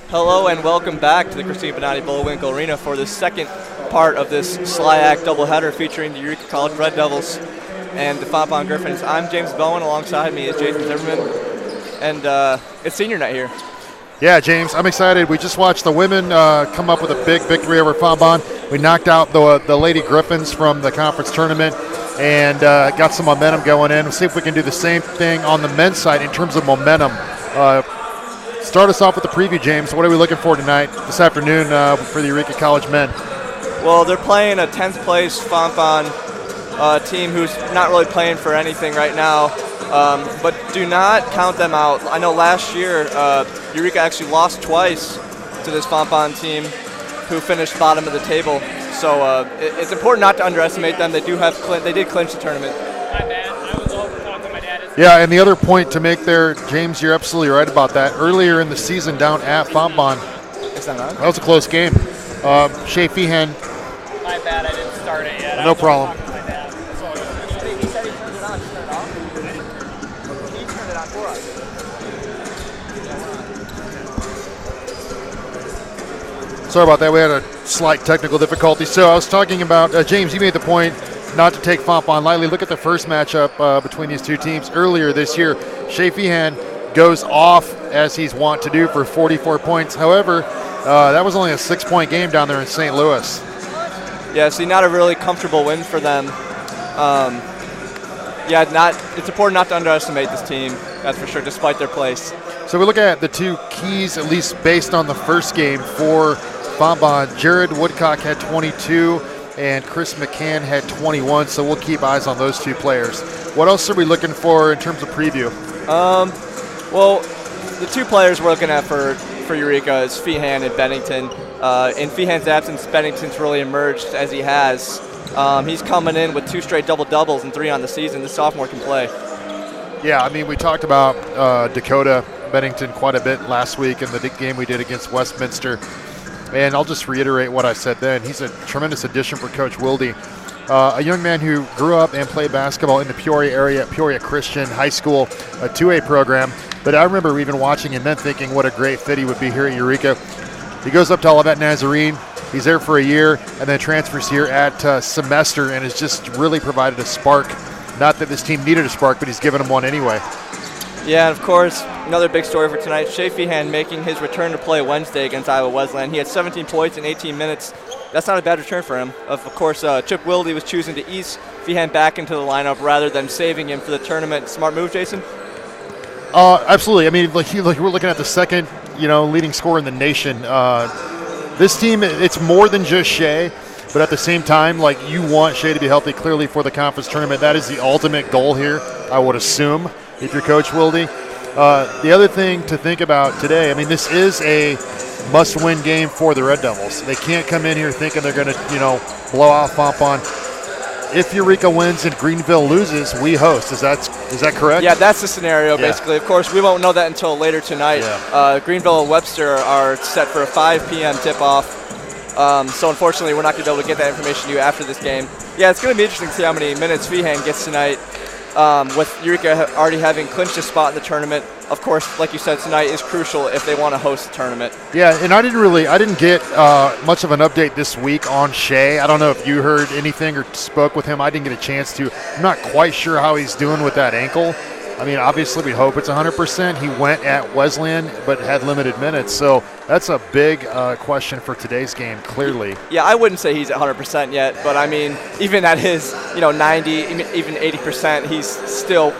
Hello and welcome back to the Christine Bonatti Bullwinkle Arena for the second part of this SLIAC doubleheader featuring the Eureka College Red Devils and the Fontbonne Griffins. I'm James Bowen. Alongside me is Jason Zimmerman, and it's senior night here. Yeah, James, I'm excited. We just watched the women come up with a big victory over Fontbonne. We knocked out the Lady Griffins from the conference tournament and got some momentum going in. We'll see if we can do the same thing on the men's side in terms of momentum. Start us off with the preview, James. What are we looking for tonight, this afternoon, for the Eureka College men? Well, they're playing a 10th place Fontbonne team who's not really playing for anything right now, but do not count them out. I know last year Eureka actually lost twice to this Fontbonne team who finished bottom of the table. So it's important not to underestimate them. They did clinch the tournament. My bad. I was over talking to my dad. Yeah, and the other point to make there, James, you're absolutely right about that. Earlier in the season down at Fontbonne, that was a close game. Shay Feehan. My bad. I didn't start it yet. No problem. He said he turned it on. Just turn it off? He turned it on for us. Sorry about that. We had a slight technical difficulty. So I was talking about, James, you made the point not to take Fontbonne lightly. Look at the first matchup between these two teams earlier this year. Shay Feehan goes off, as he's wont to do, for 44 points. However, that was only a 6-point game down there in St. Louis. Yeah, see, not a really comfortable win for them. It's important not to underestimate this team, that's for sure, despite their place. So we look at the two keys, at least based on the first game for Fontbonne. Jared Woodcock had 22 and Chris McCann had 21, so we'll keep eyes on those two players. What else are we looking for in terms of preview? Well, the two players we're looking at for Eureka is Feehan and Bennington. In Feehan's absence, Bennington's really emerged as he has. He's coming in with 2 straight double-doubles and 3 on the season. The sophomore can play. Yeah, I mean, we talked about Dakota Bennington quite a bit last week in the game we did against Westminster. And I'll just reiterate what I said then. He's a tremendous addition for Coach Wilde. A young man who grew up and played basketball in the Peoria area at Peoria Christian High School, a 2A program. But I remember even watching him then thinking what a great fit he would be here at Eureka. He goes up to Olivet Nazarene. He's there for a year and then transfers here at semester and has just really provided a spark. Not that this team needed a spark, but he's given them one anyway. Yeah, and of course, another big story for tonight, Shay Feehan making his return to play Wednesday against Iowa Wesleyan. He had 17 points in 18 minutes. That's not a bad return for him. Of course, Chip Wilde was choosing to ease Feehan back into the lineup rather than saving him for the tournament. Smart move, Jason? Absolutely. I mean, we're looking at the second, leading scorer in the nation. This team, it's more than just Shay, but at the same time, you want Shay to be healthy clearly for the conference tournament. That is the ultimate goal here, I would assume, if you're Coach Wilde. The other thing to think about today, I mean, this is a must-win game for the Red Devils. They can't come in here thinking they're going to, blow out Fontbonne. If Eureka wins and Greenville loses, we host. Is that correct? Yeah, that's the scenario, basically. Of course, we won't know that until later tonight. Yeah. Greenville and Webster are set for a 5 p.m. tip-off. So unfortunately, we're not going to be able to get that information to you after this game. Yeah, it's going to be interesting to see how many minutes Feehan gets tonight. With Eureka already having clinched a spot in the tournament. Of course, like you said, tonight is crucial if they want to host the tournament. Yeah, and I didn't get much of an update this week on Shay. I don't know if you heard anything or spoke with him. I didn't get a chance to. I'm not quite sure how he's doing with that ankle. I mean, obviously we hope it's 100%. He went at Wesleyan but had limited minutes, so that's a big question for today's game, clearly. Yeah, I wouldn't say he's at 100% yet, but I mean, even at his 90, even 80%, he's still.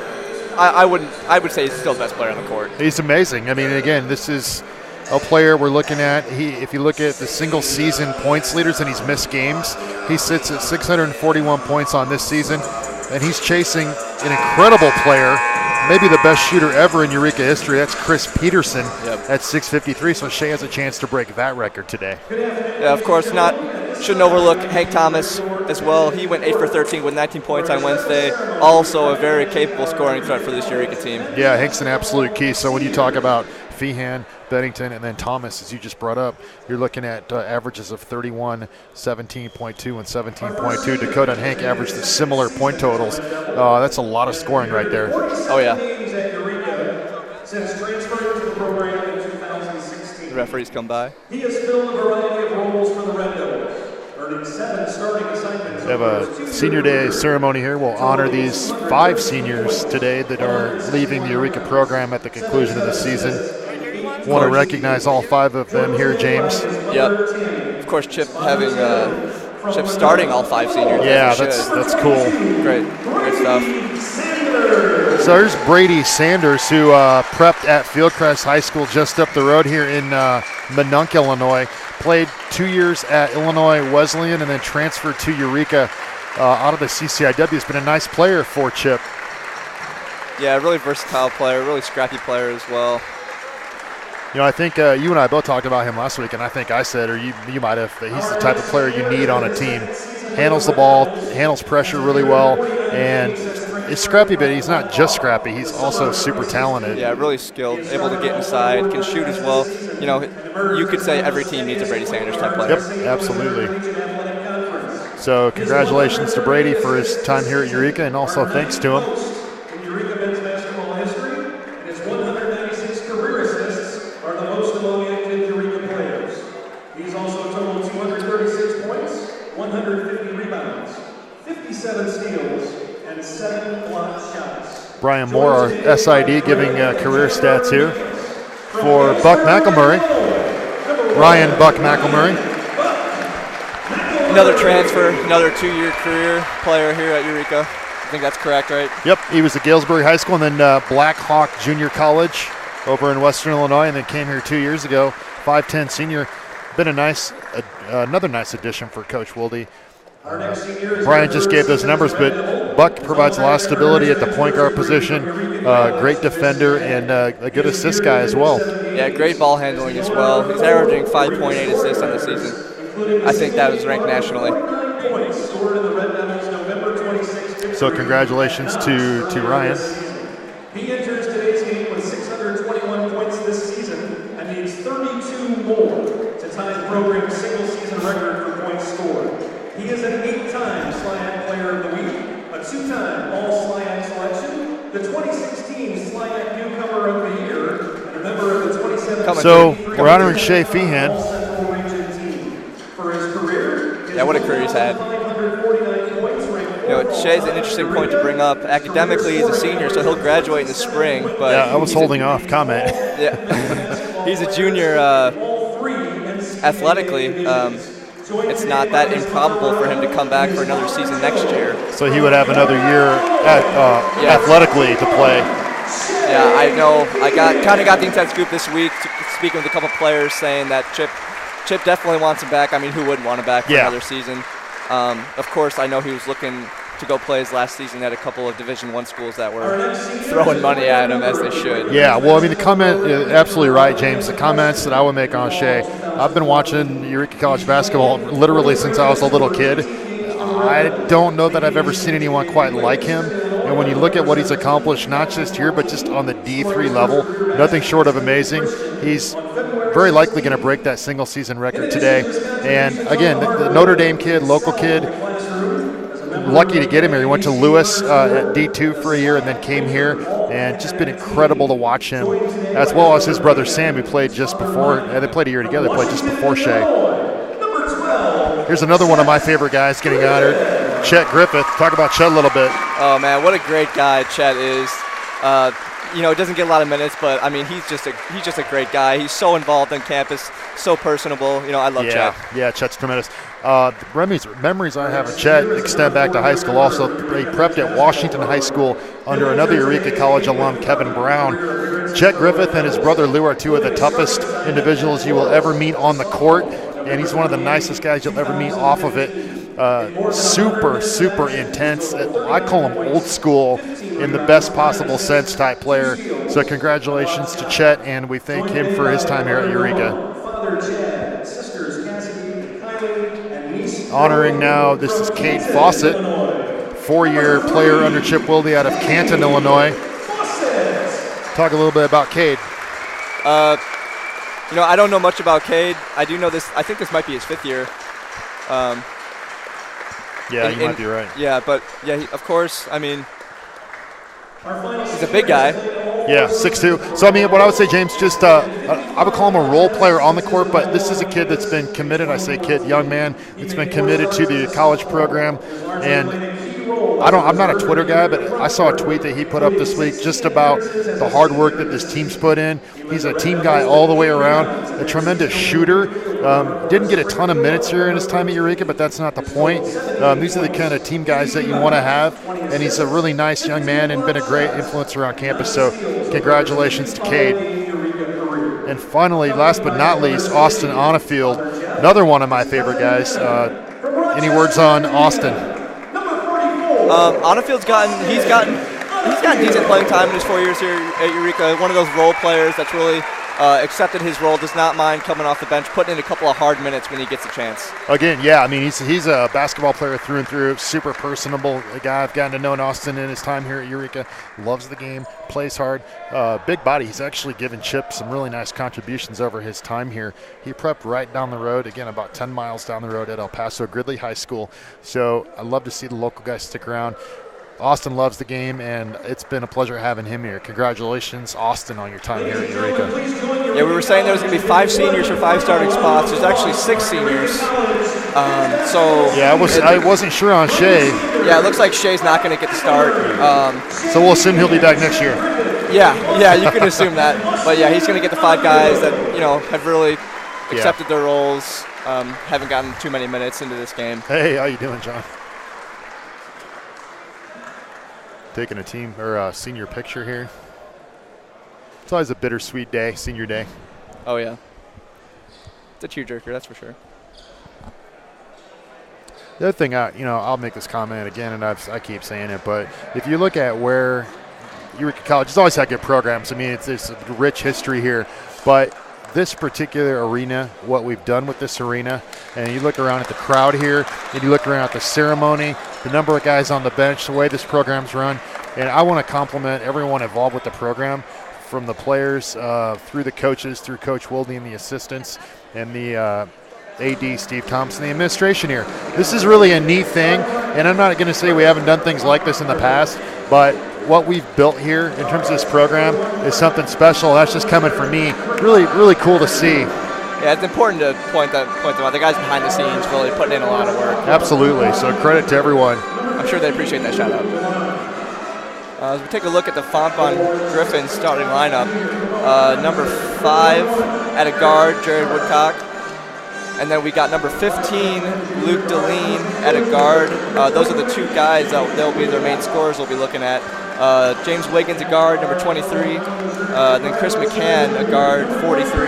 I would say he's still the best player on the court. He's amazing. I mean, again, this is a player we're looking at. If you look at the single season points leaders and he's missed games, he sits at 641 points on this season, and he's chasing an incredible player. Maybe the best shooter ever in Eureka history. That's Chris Peterson at 653. So Shay has a chance to break that record today. Yeah, of course, shouldn't overlook Hank Thomas as well. He went 8 for 13 with 19 points on Wednesday. Also a very capable scoring threat for this Eureka team. Yeah, Hank's an absolute key. So when you talk about Feehan, Bennington, and then Thomas, as you just brought up. You're looking at averages of 31, 17.2, and 17.2. Dakota and Hank averaged the similar point totals. That's a lot of scoring right there. Oh, yeah. The referees come by. He has filled a variety of roles for the Red Devils, earning 7 starting assignments. We have a senior day ceremony here. We'll honor these 5 seniors today that are leaving the Eureka program at the conclusion of the season. Want to recognize all 5 of them here, James. Yep. Of course, Chip having Chip starting all 5 seniors. Yeah, that's cool. Great stuff. So here's Brady Sanders, who prepped at Fieldcrest High School just up the road here in Minunk, Illinois. Played 2 years at Illinois Wesleyan and then transferred to Eureka out of the CCIW. Has been a nice player for Chip. Yeah, really versatile player, really scrappy player as well. You know, I think you and I both talked about him last week, and I think I said, or you might have, that he's the type of player you need on a team. Handles the ball, handles pressure really well, and is scrappy, but he's not just scrappy. He's also super talented. Yeah, really skilled, able to get inside, can shoot as well. You know, you could say every team needs a Brady Sanders type player. Yep, absolutely. So congratulations to Brady for his time here at Eureka, and also thanks to him. In Eureka men's basketball history, and his 196 career assists are the most among active Eureka players. He's also totaled 236 points, 150 rebounds, 57 steals, and 7 block shots. Brian Moore, our SID, giving career stats here for Buck McElmurray. Ryan Buck McElmurray. Another transfer, another 2-year career player here at Eureka. I think that's correct, right? Yep, he was at Galesbury High School and then Black Hawk Junior College over in Western Illinois, and then came here 2 years ago. 5'10" senior. Been a nice, another nice addition for Coach Wilde. Brian just gave those numbers, but Buck provides a lot of stability at the point guard position. Great defender and a good assist guy as well. Yeah, great ball handling as well. He's averaging 5.8 assists on the season. I think that was ranked nationally. So congratulations to Ryan. He enters today's game with 621 points this season and needs 32 more to tie the program's single-season record for points scored. He is an 8-time SLIAC Player of the Week, a 2-time All-SLIAC selection, the 2016 SLIAC Newcomer of the Year, and a member of the 2017. So we're honoring Shea Feehan. For his career, yeah, what a career he's had. You know, Shea's an interesting point to bring up. Academically, he's a senior, so he'll graduate in the spring. But yeah, I was holding off comment. Yeah, he's a junior. Athletically, it's not that improbable for him to come back for another season next year. So he would have another year athletically to play. Yeah, I know. I kind of got the inside scoop this week, speaking with a couple players, saying that Chip definitely wants him back. I mean, who wouldn't want him back for another season? Of course, I know he was looking to go play his last season at a couple of Division I schools that were throwing money at him, as they should. Yeah, well, I mean, the comment is absolutely right, James. The comments that I would make on Shea, I've been watching Eureka College basketball literally since I was a little kid. I don't know that I've ever seen anyone quite like him. And when you look at what he's accomplished, not just here, but just on the D3 level, nothing short of amazing. He's very likely going to break that single-season record today. And, again, the Notre Dame kid, local kid, lucky to get him here. He went to Lewis at D2 for a year and then came here, and just been incredible to watch him, as well as his brother Sam, who played just before. They played a year together, played just before Shea. Here's another one of my favorite guys getting honored, Chet Griffith. Talk about Chet a little bit. Oh, man, what a great guy Chet is. You know, doesn't get a lot of minutes, but I mean, he's just a great guy. He's so involved on campus, so personable. You know, I love Chet. Yeah, Chet's tremendous. Memories I have of Chet extend back to high school. Also, he prepped at Washington High School under another Eureka College alum, Kevin Brown. Chet Griffith and his brother Lou are two of the toughest individuals you will ever meet on the court, and he's one of the nicest guys you'll ever meet off of it. Super intense. I call him old school in the best possible sense type player. So congratulations to Chet, and we thank him for his time here at Eureka. Honoring now, this is Cade Fawcett, 4-year player under Chip Wilde out of Canton, Illinois. Talk a little bit about Cade. I don't know much about Cade. I do know this. I think this might be his 5th year. Yeah, you might be right. Yeah, but of course. I mean, he's a big guy. Yeah, 6'2". So, I mean, what I would say, James, just I would call him a role player on the court, but this is a kid that's been committed. I say kid, young man, that's been committed to the college program. And I'm not a Twitter guy, but I saw a tweet that he put up this week just about the hard work that this team's put in. He's a team guy all the way around, a tremendous shooter. Didn't get a ton of minutes here in his time at Eureka, but that's not the point. These are the kind of team guys that you want to have, and he's a really nice young man and been a great influence around campus. So congratulations to Cade. And finally, last but not least, Austin Onafield, another one of my favorite guys. Any words on Austin? Onafield's gotten decent playing time in his 4 years here at Eureka. One of those role players that's really accepted his role, does not mind coming off the bench, putting in a couple of hard minutes when he gets a chance. Again, yeah, I mean, he's a basketball player through and through, super personable guy. I've gotten to know Austin in his time here at Eureka. Loves the game, plays hard, big body. He's actually given Chip some really nice contributions over his time here. He prepped right down the road, again, about 10 miles down the road at El Paso Gridley High School. So I love to see the local guys stick around. Austin loves the game, and it's been a pleasure having him here. Congratulations, Austin, on your time here at Eureka. Yeah, we were saying there was going to be 5 seniors for 5 starting spots. There's actually 6 seniors. Yeah, I wasn't sure on Shea. Yeah, it looks like Shea's not going to get the start. So we'll assume he'll be back next year. Yeah, you can assume that. But yeah, he's going to get the 5 guys that have really accepted their roles. Haven't gotten too many minutes into this game. Hey, how you doing, John? Taking a team or a senior picture here. It's always a bittersweet day, senior day. Oh yeah, it's a tearjerker, that's for sure. The other thing, I'll make this comment again, and I keep saying it, but if you look at where Eureka College has always had good programs. I mean, it's a rich history here, but this particular arena, what we've done with this arena, and you look around at the crowd here, and you look around at the ceremony, the number of guys on the bench, the way this program's run, and I want to compliment everyone involved with the program, from the players through the coaches, through Coach Wilde and the assistants, and the AD, Steve Thompson, the administration here. This is really a neat thing, and I'm not going to say we haven't done things like this in the past, but what we've built here in terms of this program is something special. That's just coming from me. Really, really cool to see. Yeah, it's important to point them out. The guys behind the scenes really putting in a lot of work. Absolutely. So credit to everyone. I'm sure they appreciate that shout out. As we take a look at the Fontbonne Griffin starting lineup, number 5 at a guard, Jared Woodcock. And then we got number 15, Luke Deline at a guard. Those are the 2 guys that they'll be their main scorers we'll be looking at. James Wiggins, a guard, number 23. Then Chris McCann, a guard, 43.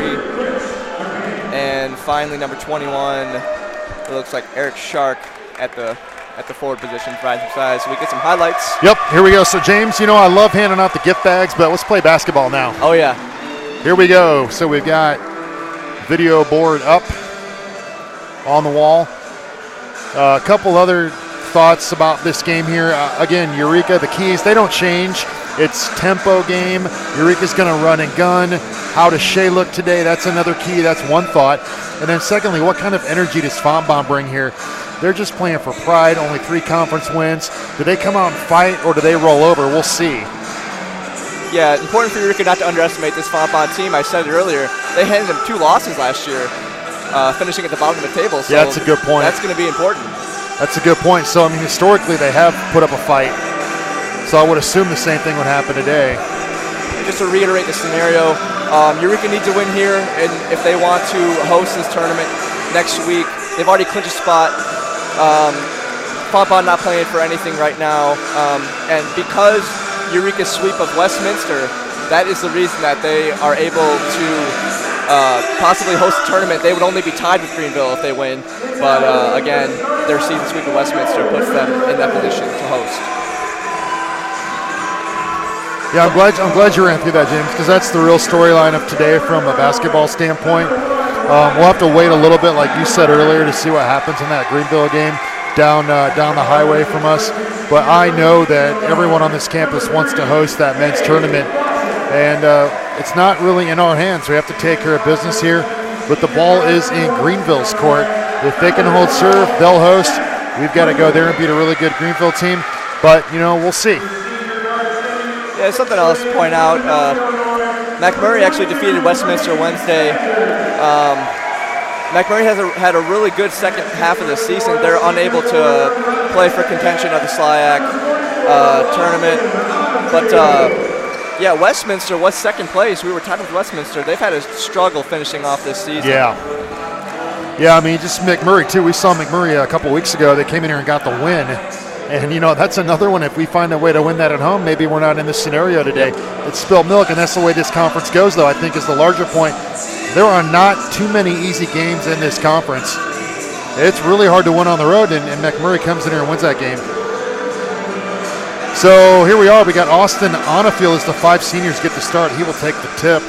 And finally, number 21, it looks like Eric Shark at the forward position, providing some size. So we get some highlights. Yep, here we go. So, James, I love handing out the gift bags, but let's play basketball now. Oh, yeah. Here we go. So we've got video board up on the wall. A couple other thoughts about this game here. Again, Eureka, the keys, they don't change. It's tempo game. Eureka's going to run and gun. How does Shea look today? That's another key. That's one thought. And then secondly, what kind of energy does Fontbonne bring here? They're just playing for pride, only 3 conference wins. Do they come out and fight, or do they roll over? We'll see. Yeah, important for Eureka not to underestimate this Fontbonne team. I said it earlier. They handed them 2 losses last year, finishing at the bottom of the table. So yeah, that's a good point. That's going to be important. That's a good point. So, I mean, historically, they have put up a fight. So I would assume the same thing would happen today. Just to reiterate the scenario, Eureka needs to win here, and if they want to host this tournament next week, they've already clinched a spot. Fontbonne not playing for anything right now, and because Eureka's sweep of Westminster, that is the reason that they are able to possibly host a tournament. They would only be tied with Greenville if they win, but again, their season sweep of Westminster puts them in that position to host. Yeah, I'm glad you ran through that, James, because that's the real storyline of today from a basketball standpoint. We'll have to wait a little bit, like you said earlier, to see what happens in that Greenville game down the highway from us. But I know that everyone on this campus wants to host that men's tournament. And it's not really in our hands. We have to take care of business here. But the ball is in Greenville's court. If they can hold serve, they'll host. We've got to go there and beat a really good Greenville team. But, we'll see. Yeah, something else to point out. McMurray actually defeated Westminster Wednesday. McMurray has had a really good second half of the season. They're unable to play for contention of the SLIAC tournament. But, yeah, Westminster was second place. We were tied with Westminster. They've had a struggle finishing off this season. Yeah, I mean, just McMurray, too. We saw McMurray a couple weeks ago. They came in here and got the win. And, that's another one. If we find a way to win that at home, maybe we're not in this scenario today. It's spilled milk, and that's the way this conference goes, though, I think is the larger point. There are not too many easy games in this conference. It's really hard to win on the road, and McMurray comes in here and wins that game. So here we are. We got Austin Onafield as the 5 seniors get to start. He will take the tip.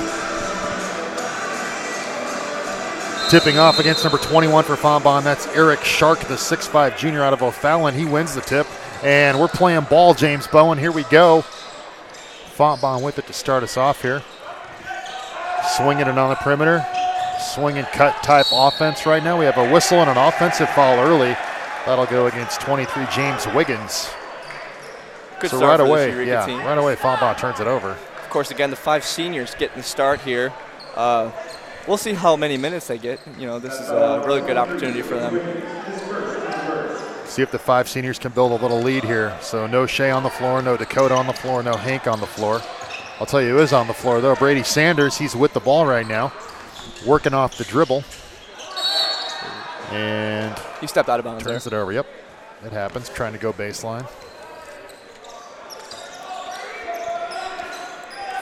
Tipping off against number 21 for Fontbonne. That's Eric Shark, the 6'5 junior out of O'Fallon. He wins the tip. And we're playing ball, James Bowen. Here we go. Fontbonne with it to start us off here. Swinging it on the perimeter. Swing and cut type offense right now. We have a whistle and an offensive foul early. That'll go against 23 James Wiggins. Good so start right for away, this Eureka team. Right away, Fontbonne turns it over. Of course, again, the 5 seniors getting the start here. We'll see how many minutes they get. This is a really good opportunity for them. See if the 5 seniors can build a little lead here. So no Shea on the floor, no Dakota on the floor, no Hank on the floor. I'll tell you who is on the floor, though. Brady Sanders, he's with the ball right now, working off the dribble. And he stepped out of bounds. Turns it over, yep. It happens, trying to go baseline.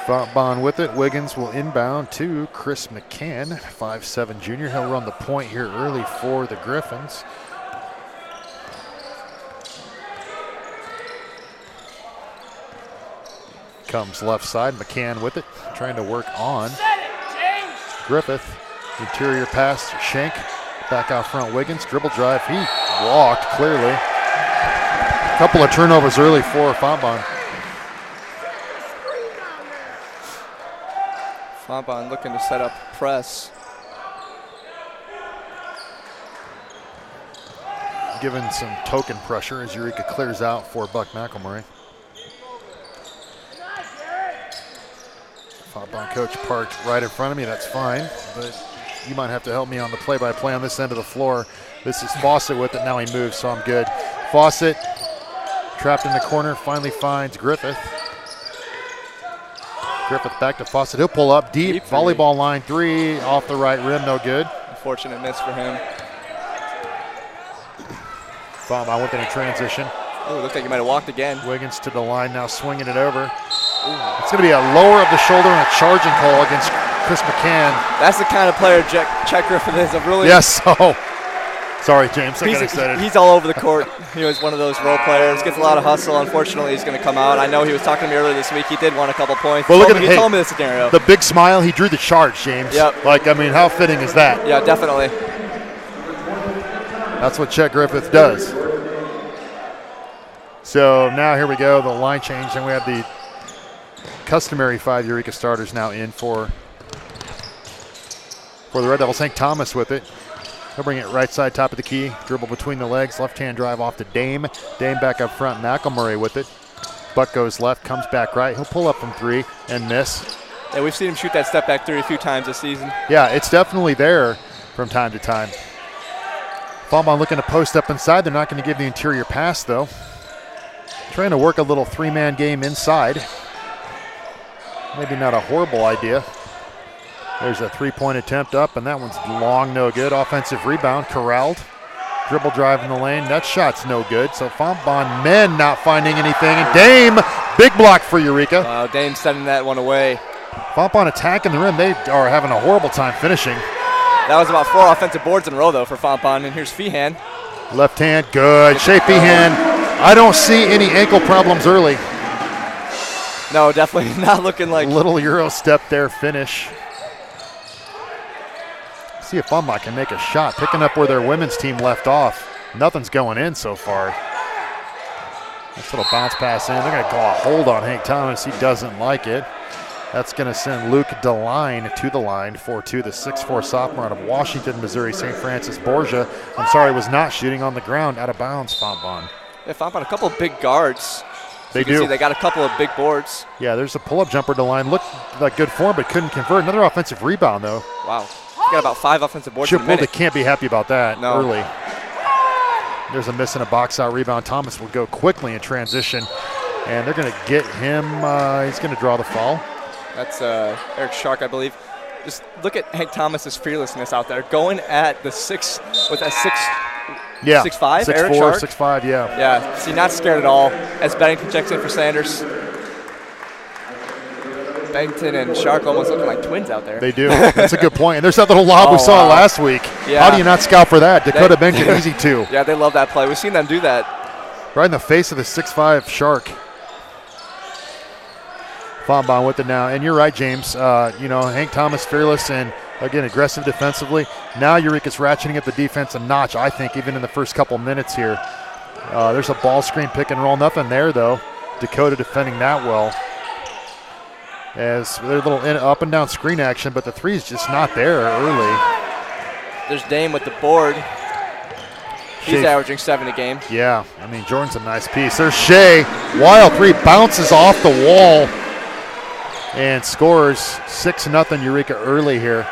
Fontbonne with it. Wiggins will inbound to Chris McCann, 5'7 junior. He'll run the point here early for the Griffins. Comes left side. McCann with it, trying to work on Griffith. Interior pass, Shank. Back out front, Wiggins. Dribble drive. He walked clearly. A couple of turnovers early for Fontbonne. Fontbonne looking to set up press. Given some token pressure as Eureka clears out for Buck McElmurray. Fontbonne coach parked right in front of me. That's fine, but you might have to help me on the play-by-play on this end of the floor. This is Fawcett with it. Now he moves, so I'm good. Fawcett trapped in the corner, finally finds Griffith. Griffith back to Fawcett. He'll pull up deep. Volleyball line 3 off the right rim. No good. Unfortunate miss for him. Fontbonne with it in transition. Oh, looks like he might have walked again. Wiggins to the line now, swinging it over. Ooh. It's going to be a lower of the shoulder and a charging call against Chris McCann. That's the kind of player Chet Griffith is. Yes. Oh, sorry, James. I got excited. He's all over the court. He was one of those role players. Gets a lot of hustle. Unfortunately, he's going to come out. I know he was talking to me earlier this week. He did want a couple points. Well, He told me the scenario. The big smile. He drew the charge, James. Yep. How fitting is that? Yeah, definitely. That's what Chet Griffith does. So now here we go. The line change, and we have the customary 5 Eureka starters now in for the Red Devils. Hank Thomas with it. He'll bring it right side, top of the key. Dribble between the legs. Left-hand drive off to Dame. Dame back up front. McElmurray with it. Buck goes left, comes back right. He'll pull up from 3 and miss. Yeah, we've seen him shoot that step back 3 a few times this season. Yeah, it's definitely there from time to time. Fontbonne looking to post up inside. They're not going to give the interior pass, though. Trying to work a little 3-man game inside. Maybe not a horrible idea. There's a 3-point attempt up, and that one's long, no good. Offensive rebound, corralled. Dribble drive in the lane. That shot's no good. So Fontbonne men not finding anything. And Dame, big block for Eureka. Wow, Dame sending that one away. Fontbonne attacking the rim. They are having a horrible time finishing. That was about 4 offensive boards in a row, though, for Fontbonne. And here's Feehan. Left hand, good. Shea Feehan. I don't see any ankle problems early. No, definitely not looking like. Little Euro step there, finish. See if Fontbonne can make a shot, picking up where their women's team left off. Nothing's going in so far. Nice little bounce pass in. They're going to go a hold on Hank Thomas. He doesn't like it. That's going to send Luke DeLine to the line for 2, the 6'4 sophomore out of Washington, Missouri, St. Francis Borgia. I'm sorry, was not shooting on the ground, out of bounds, Fontbonne. Yeah, Fontbonne, a couple of big guards. They do. See, they got a couple of big boards. Yeah, there's a pull-up jumper to line. Looked like good form, but couldn't convert. Another offensive rebound, though. Wow. He's got about 5 offensive boards in a Chip minute. They can't be happy about that early. No. There's a miss and a box-out rebound. Thomas will go quickly in transition, and they're going to get him. He's going to draw the foul. That's Eric Shark, I believe. Just look at Hank Thomas's fearlessness out there, going at the 6 with that 6'5", Eric Shark? 6'5", yeah. Yeah, see, not scared at all as Bennington checks in for Sanders. Bennington and Shark almost looking like twins out there. They do. That's a good point. And there's that little lob we saw last week. Yeah. How do you not scout for that? Dakota Bennington, easy 2. Yeah, they love that play. We've seen them do that. Right in the face of the 6'5 Shark. Fontbonne with it now. And you're right, James. Hank Thomas fearless and, again, aggressive defensively. Now Eureka's ratcheting up the defense a notch, I think, even in the first couple minutes here. There's a ball screen pick and roll. Nothing there, though. Dakota defending that well. As their little up and down screen action, but the 3 is just not there early. There's Dame with the board. He's averaging 7 a game. Yeah, I mean, Jordan's a nice piece. There's Shea. Wild 3 bounces off the wall and scores 6-0 Eureka early here.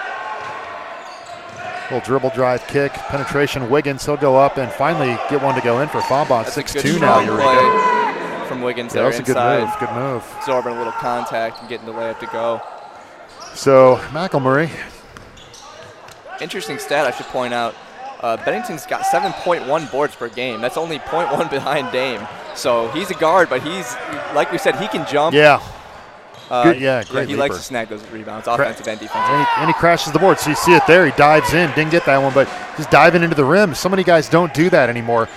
Little dribble drive kick, penetration. Wiggins, he'll go up and finally get one to go in for Fontbonne. 6-2 now, Eureka. From Wiggins Yeah, there that's inside. a good move. Absorbing a little contact and getting the layup to go. So, McElmurray. Interesting stat I should point out. Bennington's got 7.1 boards per game. That's only 0.1 behind Dame. So he's a guard, but he's, like we said, he can jump. Yeah. Great He leaper. likes to snag those rebounds, offensive and defensive. And he crashes the board. So you see it there. He dives in. Didn't get that one, but just diving into the rim. So many guys don't do that anymore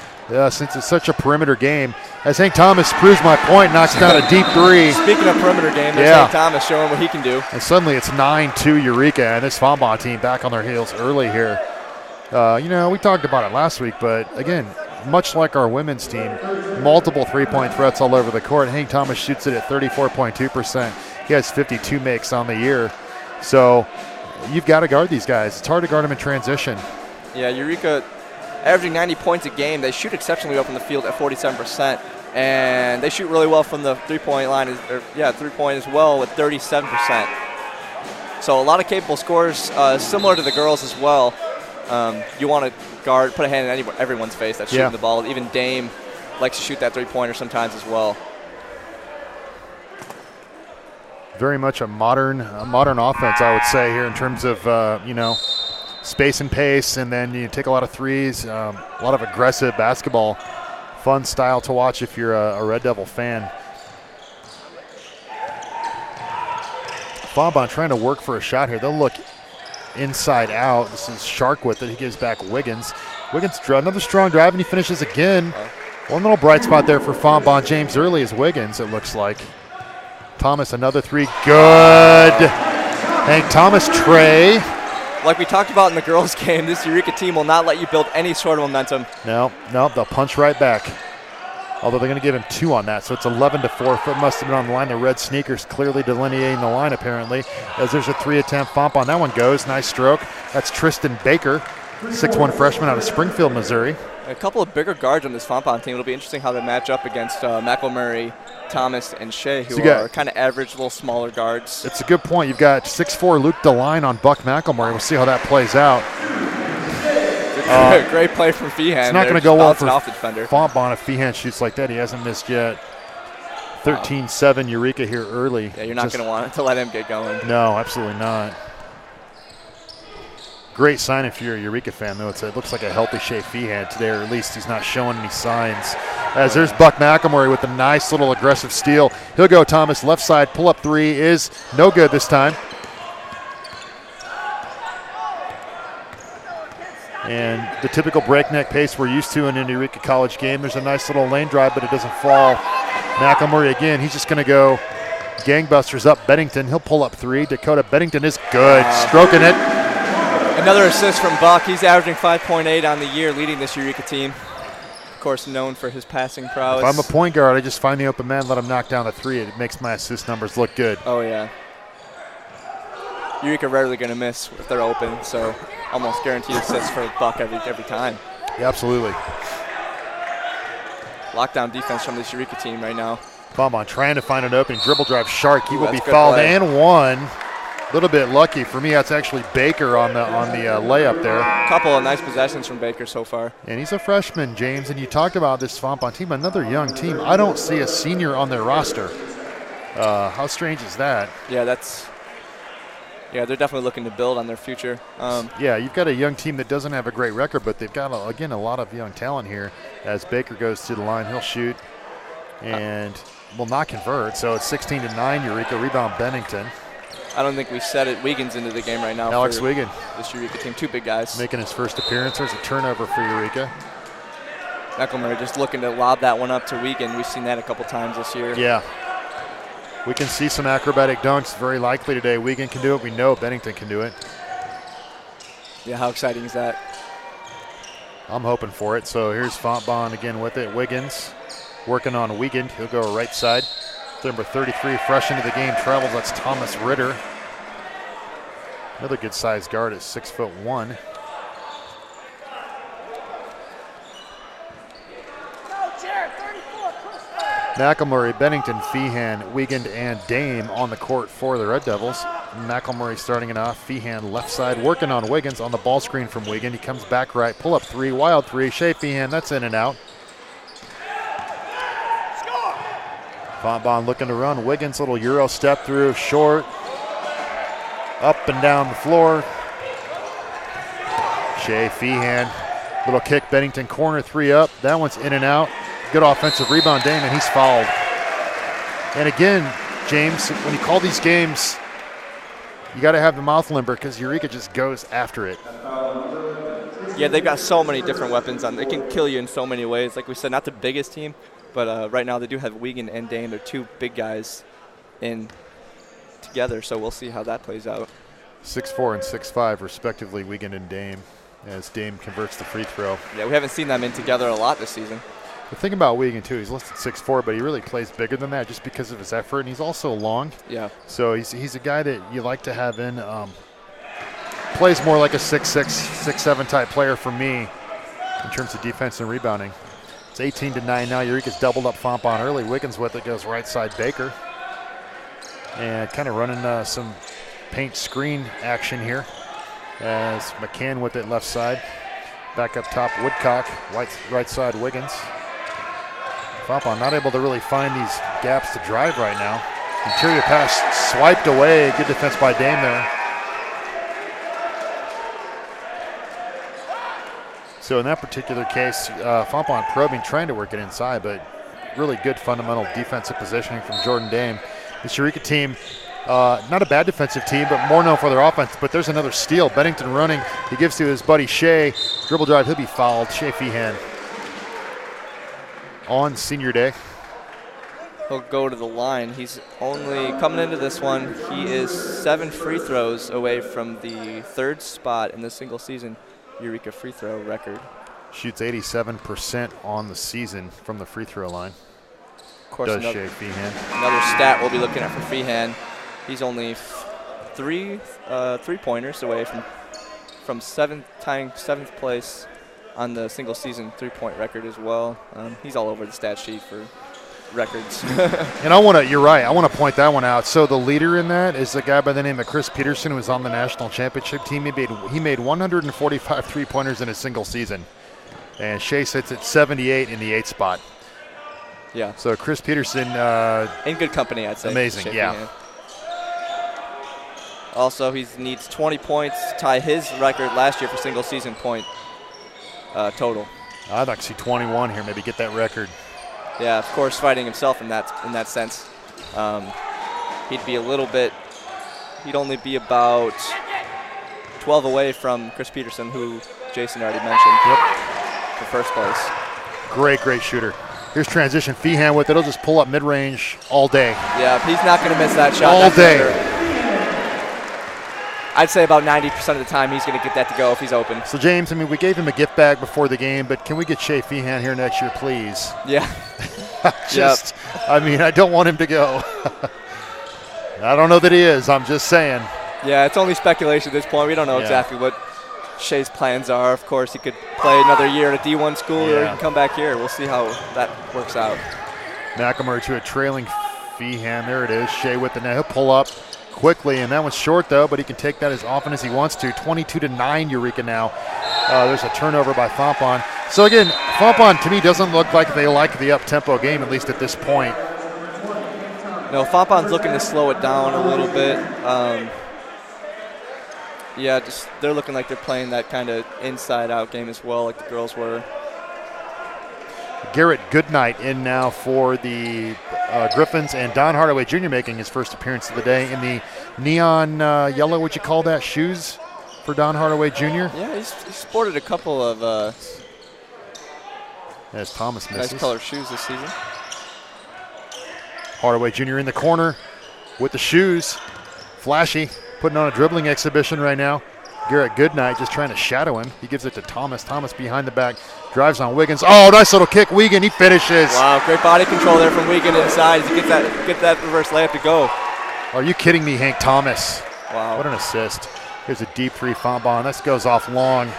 since it's such a perimeter game. As Hank Thomas proves my point, knocks down a deep 3. Speaking of perimeter game, there's Hank Thomas showing what he can do. And suddenly it's 9-2 Eureka, and this Fontbonne team back on their heels early here. We talked about it last week, but again, much like our women's team, multiple three-point threats all over the court. Hank Thomas shoots it at 34.2%. He has 52 makes on the year. So you've got to guard these guys. It's hard to guard them in transition. Yeah, Eureka averaging 90 points a game. They shoot exceptionally well from the field at 47%. And they shoot really well from the three-point line, three-point as well with 37%. So a lot of capable scorers, similar to the girls as well. You want to guard, put a hand in everyone's face that's shooting the ball. Even Dame likes to shoot that three-pointer sometimes as well. Very much a modern offense, I would say, here in terms of space and pace, and then you take a lot of threes, a lot of aggressive basketball. Fun style to watch if you're a Red Devil fan. Fontbonne trying to work for a shot here. They'll look inside out. This is Shark with it. He gives back Wiggins. Wiggins, another strong drive, and he finishes again. One little bright spot there for Fontbonne. James early is Wiggins, it looks like. Thomas, another 3. Good. Hank Thomas, Trey. Like we talked about in the girls' game, this Eureka team will not let you build any sort of momentum. No, they'll punch right back. Although they're going to give him 2 on that, so it's 11-4. Foot must have been on the line. The red sneakers clearly delineating the line, apparently, as there's a 3 attempt. Fontbonne, that one goes. Nice stroke. That's Tristan Baker, 6'1 freshman out of Springfield, Missouri. A couple of bigger guards on this Fontbonne team. It'll be interesting how they match up against McElmurray, Thomas, and Shea, who are kind of average, little smaller guards. It's a good point. You've got 6'4 Luke DeLine on Buck McElmurray. We'll see how that plays out. Great play from Feehan. It's not going to go well for off the defender. Fontbonne if Feehan shoots like that. He hasn't missed yet. 13-7 Eureka here early. Yeah, you're not going to want to let him get going. No, absolutely not. Great sign if you're a Eureka fan, though. It looks like a healthy Shea Feehan today, or at least he's not showing any signs. As there's Buck McElmurray with a nice little aggressive steal. He'll go Thomas, left side, pull-up 3 is no good this time. And the typical breakneck pace we're used to in a Eureka College game. There's a nice little lane drive, but it doesn't fall. McElmurray again, he's just going to go gangbusters up Bennington. He'll pull up 3. Dakota Bennington is good, stroking it. Another assist from Buck. He's averaging 5.8 on the year, leading this Eureka team. Of course, known for his passing prowess. If I'm a point guard, I just find the open man, let him knock down the 3. It makes my assist numbers look good. Oh, yeah. Eureka rarely going to miss if they're open, so almost guaranteed assists for a buck every time. Yeah, absolutely. Lockdown defense from this Eureka team right now. Fontbonne trying to find an opening. Dribble drive, Shark. He will be good fouled play. and one. A little bit lucky for me. That's actually Baker on the layup there. A couple of nice possessions from Baker so far. And he's a freshman, James. And you talked about this Fontbonne team, another young team. I don't see a senior on their roster. How strange is that? Yeah, they're definitely looking to build on their future. Yeah, you've got a young team that doesn't have a great record, but they've got, again, a lot of young talent here. As Baker goes to the line, he'll shoot and will not convert. So it's 16-9, Eureka. Rebound, Bennington. I don't think we said it. Wiggins into the game right now. Alex for Wiggin. This Eureka team, 2 big guys. Making his first appearance. There's a turnover for Eureka. McElmurray just looking to lob that one up to Wiggin. We've seen that a couple times this year. Yeah. We can see some acrobatic dunks very likely today. Wiggin can do it. We know Bennington can do it. Yeah, how exciting is that? I'm hoping for it. So here's Fontbonne again with it. Wiggins working on Wiggin. He'll go right side. Number 33, fresh into the game, travels. That's Thomas Ritter. Another good-sized guard at 6'1". McElmurray, Bennington, Feehan, Wiegand, and Dame on the court for the Red Devils. McElmurray starting it off. Feehan left side working on Wiggins on the ball screen from Wiegand. He comes back right, pull up 3, wild 3. Shea Feehan, that's in and out. Fontbonne looking to run. Wiggins, little Euro step through, short. Up and down the floor. Shea Feehan, little kick, Bennington corner, 3 up. That one's in and out. Good offensive rebound, Dame, and he's fouled. And again, James, when you call these games, you got to have the mouth limber because Eureka just goes after it. Yeah, they've got so many different weapons on. They can kill you in so many ways. Like we said, not the biggest team, but right now they do have Wiegand and Dame. They're 2 big guys in together, so we'll see how that plays out. 6'4" and 6'5", respectively, Wiegand and Dame, as Dame converts the free throw. Yeah, we haven't seen them in together a lot this season. The thing about Wiegand, too, he's listed 6'4", but he really plays bigger than that just because of his effort, and he's also long. Yeah. So he's a guy that you like to have in. Plays more like a 6'6", 6'7" type player for me in terms of defense and rebounding. It's 18-9 now. Eureka's doubled up Fontbonne early. Wiggins with it, goes right side Baker. And kind of running some paint screen action here as McCann with it left side. Back up top, Woodcock, right side Wiggins. Fontbonne not able to really find these gaps to drive right now. Interior pass swiped away. Good defense by Dame there. So in that particular case, Fontbonne probing, trying to work it inside, but really good fundamental defensive positioning from Jordan Dame. The Eureka team, not a bad defensive team, but more known for their offense. But there's another steal. Bennington running. He gives to his buddy Shea. Dribble drive. He'll be fouled. Shea Feehan on senior day. He'll go to the line. He's only coming into this one. He is 7 free throws away from the 3rd spot in the single season Eureka free throw record. Shoots 87% on the season from the free throw line. Of course, does Shea Feehan. Another stat we'll be looking at for Feehan. He's only 3 3-pointers away from tying 7th place on the single season 3-point record as well. He's all over the stat sheet for records. And you're right, I want to point that one out. So the leader in that is a guy by the name of Chris Peterson, who was on the national championship team. He made 145 3-pointers in a single season. And Shea sits at 78 in the 8th spot. Yeah. So Chris Peterson. In good company, I'd say. Amazing, yeah. Feehan. Also, he needs 20 points to tie his record last year for single season point total. I'd like to see 21 here, maybe get that record. Yeah, of course, fighting himself in that sense. He'd only be about 12 away from Chris Peterson, who Jason already mentioned. Yep. For first place. Great shooter. Here's transition. Feehan with it. He'll just pull up mid-range all day. Yeah, he's not going to miss that shot. All day. Sure. I'd say about 90% of the time he's going to get that to go if he's open. So, James, I mean, we gave him a gift bag before the game, but can we get Shea Feehan here next year, please? Yeah. I mean, I don't want him to go. I don't know that he is. I'm just saying. Yeah, it's only speculation at this point. We don't know exactly what Shea's plans are. Of course, he could play another year at a D1 school, or he can come back here. We'll see how that works out. McElmurray to a trailing Feehan. There it is. Shea with the net. He'll pull up quickly, and that one's short, though, but he can take that as often as he wants to. 22-9 Eureka now. There's a turnover by Fontbonne. So, again, Fontbonne, to me, doesn't look like they like the up-tempo game, at least at this point. No, Fontbonne's looking to slow it down a little bit. Yeah, just they're looking like they're playing that kind of inside-out game as well, like the girls were. Garrett Goodnight in now for the Griffins, and Don Hardaway Jr. making his first appearance of the day in the neon yellow, would you call that, shoes for Don Hardaway Jr.? Yeah, he's sported a couple of as Thomas misses. nice colored shoes this season. Hardaway Jr. in the corner with the shoes. Flashy, putting on a dribbling exhibition right now. Garrett Goodnight just trying to shadow him. He gives it to Thomas. Thomas behind the back, drives on Wiggins. Oh, nice little kick. Wiggin, he finishes. Wow, great body control there from Wiggin inside. He gets that reverse layup to go. Are you kidding me, Hank Thomas? Wow. What an assist. Here's a deep three, Fontbonne. This goes off long.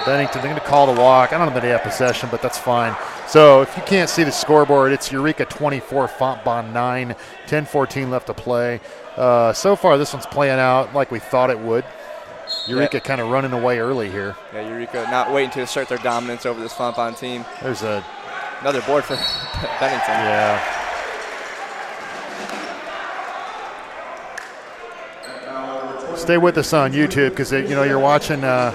Bennington, they're going to call the walk. I don't know that they have possession, but that's fine. So if you can't see the scoreboard, it's Eureka 24, Fontbonne 9, 10-14 left to play. So far, this one's playing out like we thought it would. Eureka kind of running away early here. Yeah, Eureka not waiting to assert their dominance over this Fontbonne team. There's another board for Bennington. Yeah. Stay with us on YouTube because you're watching a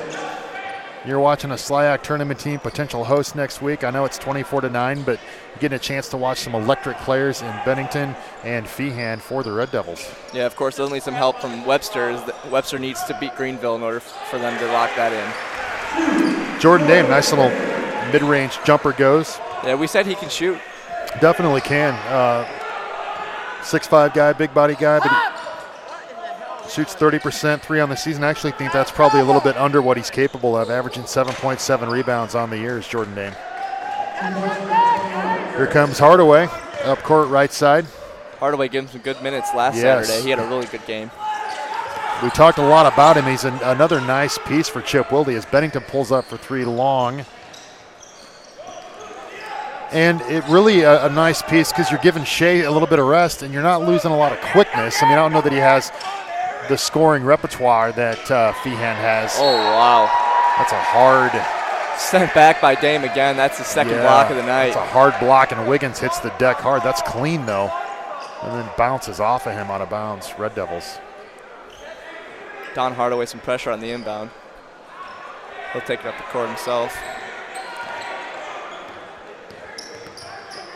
SLIAC tournament team, potential host next week. I know it's 24-9, but you're getting a chance to watch some electric players in Bennington and Feehan for the Red Devils. Yeah, of course, they'll need some help from Webster. Webster needs to beat Greenville in order for them to lock that in. Jordan Dame, nice little mid-range jumper goes. Yeah, we said he can shoot. Definitely can. 6'5" guy, big body guy, but he shoots 30%, 3 on the season. I actually think that's probably a little bit under what he's capable of, averaging 7.7 rebounds on the year is Jordan Dame. Here comes Hardaway, up court right side. Hardaway gave him some good minutes last Saturday. He had a really good game. We talked a lot about him. He's another nice piece for Chip Wilde as Bennington pulls up for 3 long. And it really a nice piece because you're giving Shea a little bit of rest and you're not losing a lot of quickness. I mean, I don't know that he has the scoring repertoire that Feehan has. Oh, wow. That's a hard. Sent back by Dame again. That's the second block of the night. It's a hard block, and Wiggins hits the deck hard. That's clean, though. And then bounces off of him out of bounds. Red Devils. Don Hardaway some pressure on the inbound. He'll take it up the court himself.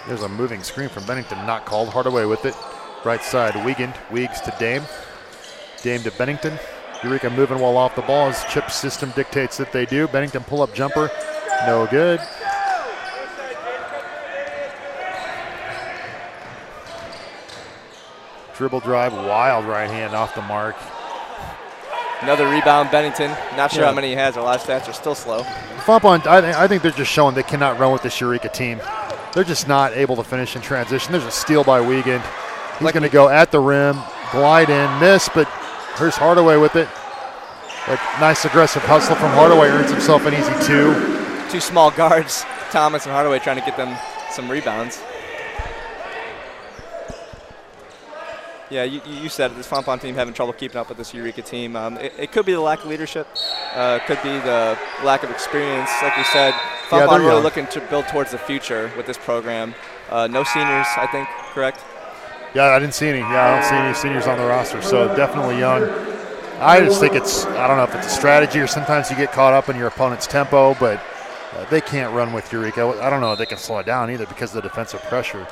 There's a moving screen from Bennington, not called. Hardaway with it. Right side, Weeks to Dame. Dame to Bennington. Eureka moving well off the ball as Chip's system dictates that they do. Bennington pull-up jumper, no good. Dribble drive, wild right hand off the mark. Another rebound, Bennington. Not sure how many he has. Our last stats are still slow. Fontbonne, I think they're just showing they cannot run with this Eureka team. They're just not able to finish in transition. There's a steal by Wiegand. He's going to go at the rim, glide in, miss, but here's Hardaway with it. Like nice aggressive hustle from Hardaway, earns himself an easy 2. 2 small guards, Thomas and Hardaway, trying to get them some rebounds. Yeah, you said it, this Fontbonne team having trouble keeping up with this Eureka team. It could be the lack of leadership. Could be the lack of experience. Like we said, Fontbonne really looking to build towards the future with this program. No seniors, I think, correct? Yeah, I didn't see any. Yeah, I don't see any seniors on the roster, so definitely young. I just think I don't know if it's a strategy or sometimes you get caught up in your opponent's tempo, but they can't run with Eureka. I don't know if they can slow it down either because of the defensive pressure.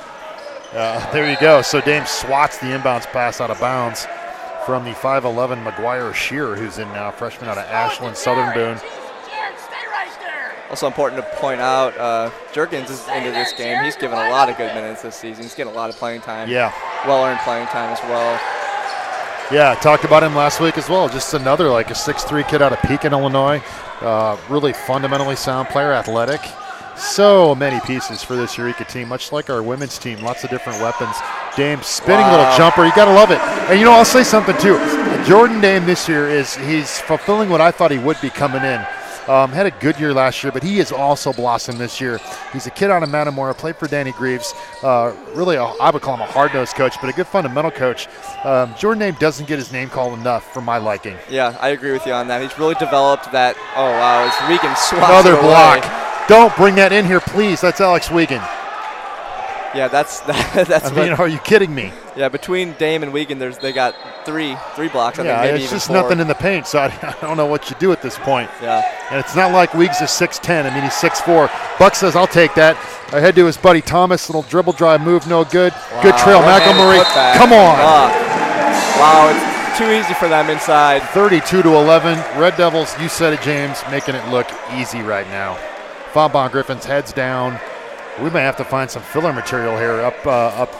There you go. So Dame swats the inbounds pass out of bounds from the 5'11" McGuire Shearer, who's in now, freshman out of Ashland, Southern Boone. Also important to point out, Jurgens is into this game. He's given a lot of good minutes this season. He's getting a lot of playing time. Yeah. Well-earned playing time as well. Yeah, talked about him last week as well. Just another like a 6'3" kid out of Pekin, Illinois. Really fundamentally sound player, athletic. So many pieces for this Eureka team, much like our women's team. Lots of different weapons. Dame spinning little jumper. You got to love it. And, I'll say something, too. Jordan Dame this year he's fulfilling what I thought he would be coming in. Had a good year last year, but he has also blossomed this year. He's a kid out of Matamora, played for Danny Greaves. Really, I would call him a hard-nosed coach, but a good fundamental coach. Jordan Dame doesn't get his name called enough for my liking. Yeah, I agree with you on that. He's really developed that. Oh, wow, it's Wiegand swats Another it block. away. Don't bring that in here, please. That's Alex Wiegand. Yeah, that's I mean, are you kidding me? Yeah, between Dame and Wiegand, they got three blocks. I think maybe it's even just 4. nothing in the paint, so I don't know what you do at this point. Yeah. And it's not like Weeks is 6'10". I mean, he's 6'4". Buck says, I'll take that. Ahead to his buddy Thomas. Little dribble drive move, no good. Wow. Good trail. McElmurray, come on. Wow, it's too easy for them inside. 32-11. Red Devils, you said it, James, making it look easy right now. Fontbonne Griffins heads down. We may have to find some filler material here. Up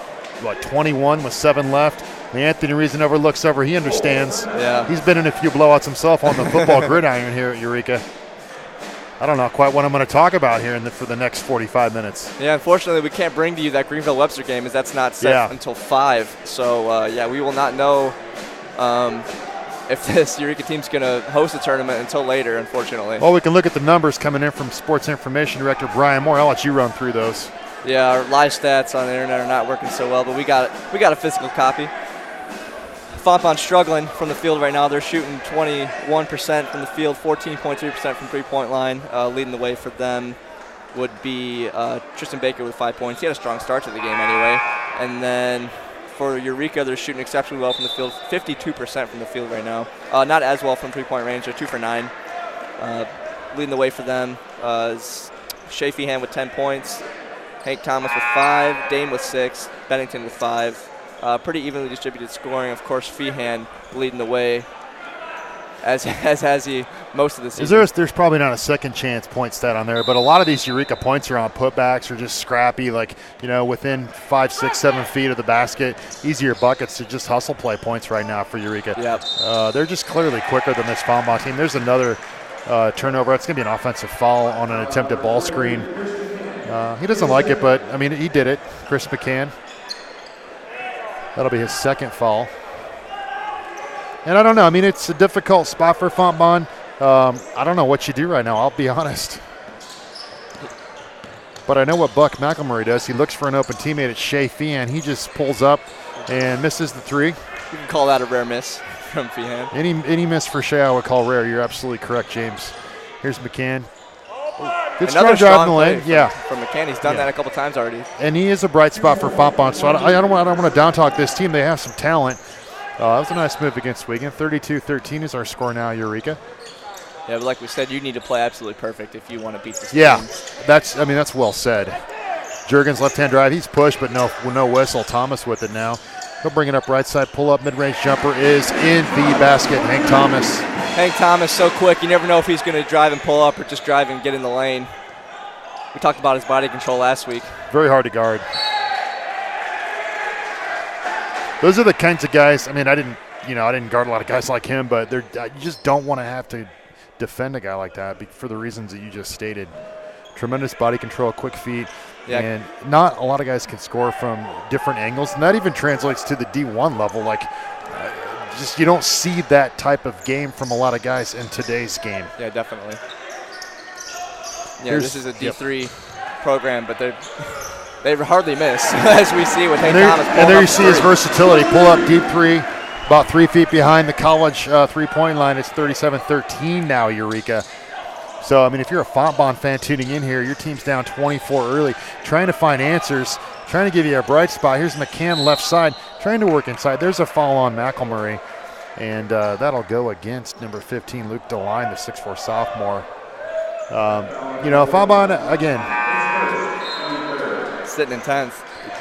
21 with 7 left. Anthony Reasonover looks over. He understands. Yeah. He's been in a few blowouts himself on the football gridiron here at Eureka. I don't know quite what I'm going to talk about here for the next 45 minutes. Yeah, unfortunately, we can't bring to you that Greenville-Webster game as that's not set until 5. So, we will not know if this Eureka team's going to host a tournament until later, unfortunately. Well, we can look at the numbers coming in from Sports Information Director Brian Moore. I'll let you run through those. Yeah, our live stats on the internet are not working so well, but we got a physical copy. Fontbonne struggling from the field right now. They're shooting 21% from the field, 14.3% from three-point line. Leading the way for them would be Tristan Baker with 5 points. He had a strong start to the game anyway. And then for Eureka, they're shooting exceptionally well from the field, 52% from the field right now. Not as well from three-point range. They're 2 for 9. Leading the way for them is Shea Feehan with 10 points, Hank Thomas with 5, Dame with 6, Bennington with 5. Pretty evenly distributed scoring. Of course, Feehan leading the way, as has he most of the season. There's probably not a second chance point stat on there, but a lot of these Eureka points are on putbacks or just scrappy, within 5, 6, 7 feet of the basket. Easier buckets to just hustle play points right now for Eureka. Yep. They're just clearly quicker than this Fontbonne team. There's another turnover. It's going to be an offensive foul on an attempted ball screen. He doesn't like it, but, I mean, he did it. Chris McCann. That'll be his second foul. And I don't know. I mean, it's a difficult spot for Fontbonne. I don't know what you do right now, I'll be honest. But I know what Buck McElmurray does. He looks for an open teammate at Shea Feehan. He just pulls up and misses the 3. You can call that a rare miss from Feehan. Any miss for Shea I would call rare. You're absolutely correct, James. Here's McCann. Good Another drive in the lane. From McCann. He's done that a couple times already. And he is a bright spot for Fontbonne. So I don't want to down talk this team. They have some talent. That was a nice move against Wiegand. 32-13 is our score now, Eureka. Yeah, but like we said, you need to play absolutely perfect if you want to beat this team. Yeah, that's well said. Juergens left-hand drive. He's pushed, but no whistle. Thomas with it now. He'll bring it up right side. Pull up mid-range jumper is in the basket. Hank Thomas. Hank Thomas so quick. You never know if he's going to drive and pull up or just drive and get in the lane. We talked about his body control last week. Very hard to guard. Those are the kinds of guys. I mean, I didn't guard a lot of guys like him, but you just don't want to have to defend a guy like that for the reasons that you just stated. Tremendous body control, quick feet, and not a lot of guys can score from different angles, and that even translates to the D1 level. You don't see that type of game from a lot of guys in today's game. Yeah, definitely. Yeah, this is a D3 program, but they hardly miss, as we see with Hank Thomas. And there you see his versatility. Pull up deep 3, about 3 feet behind the college three-point line. It's 37-13 now, Eureka. So, I mean, if you're a Fontbonne fan tuning in here, your team's down 24 early, trying to find answers, trying to give you a bright spot. Here's McCann left side, trying to work inside. There's a foul on McElmurray, and that'll go against number 15, Luke DeLine, the 6'4 sophomore. Fontbonne, again, sitting intense.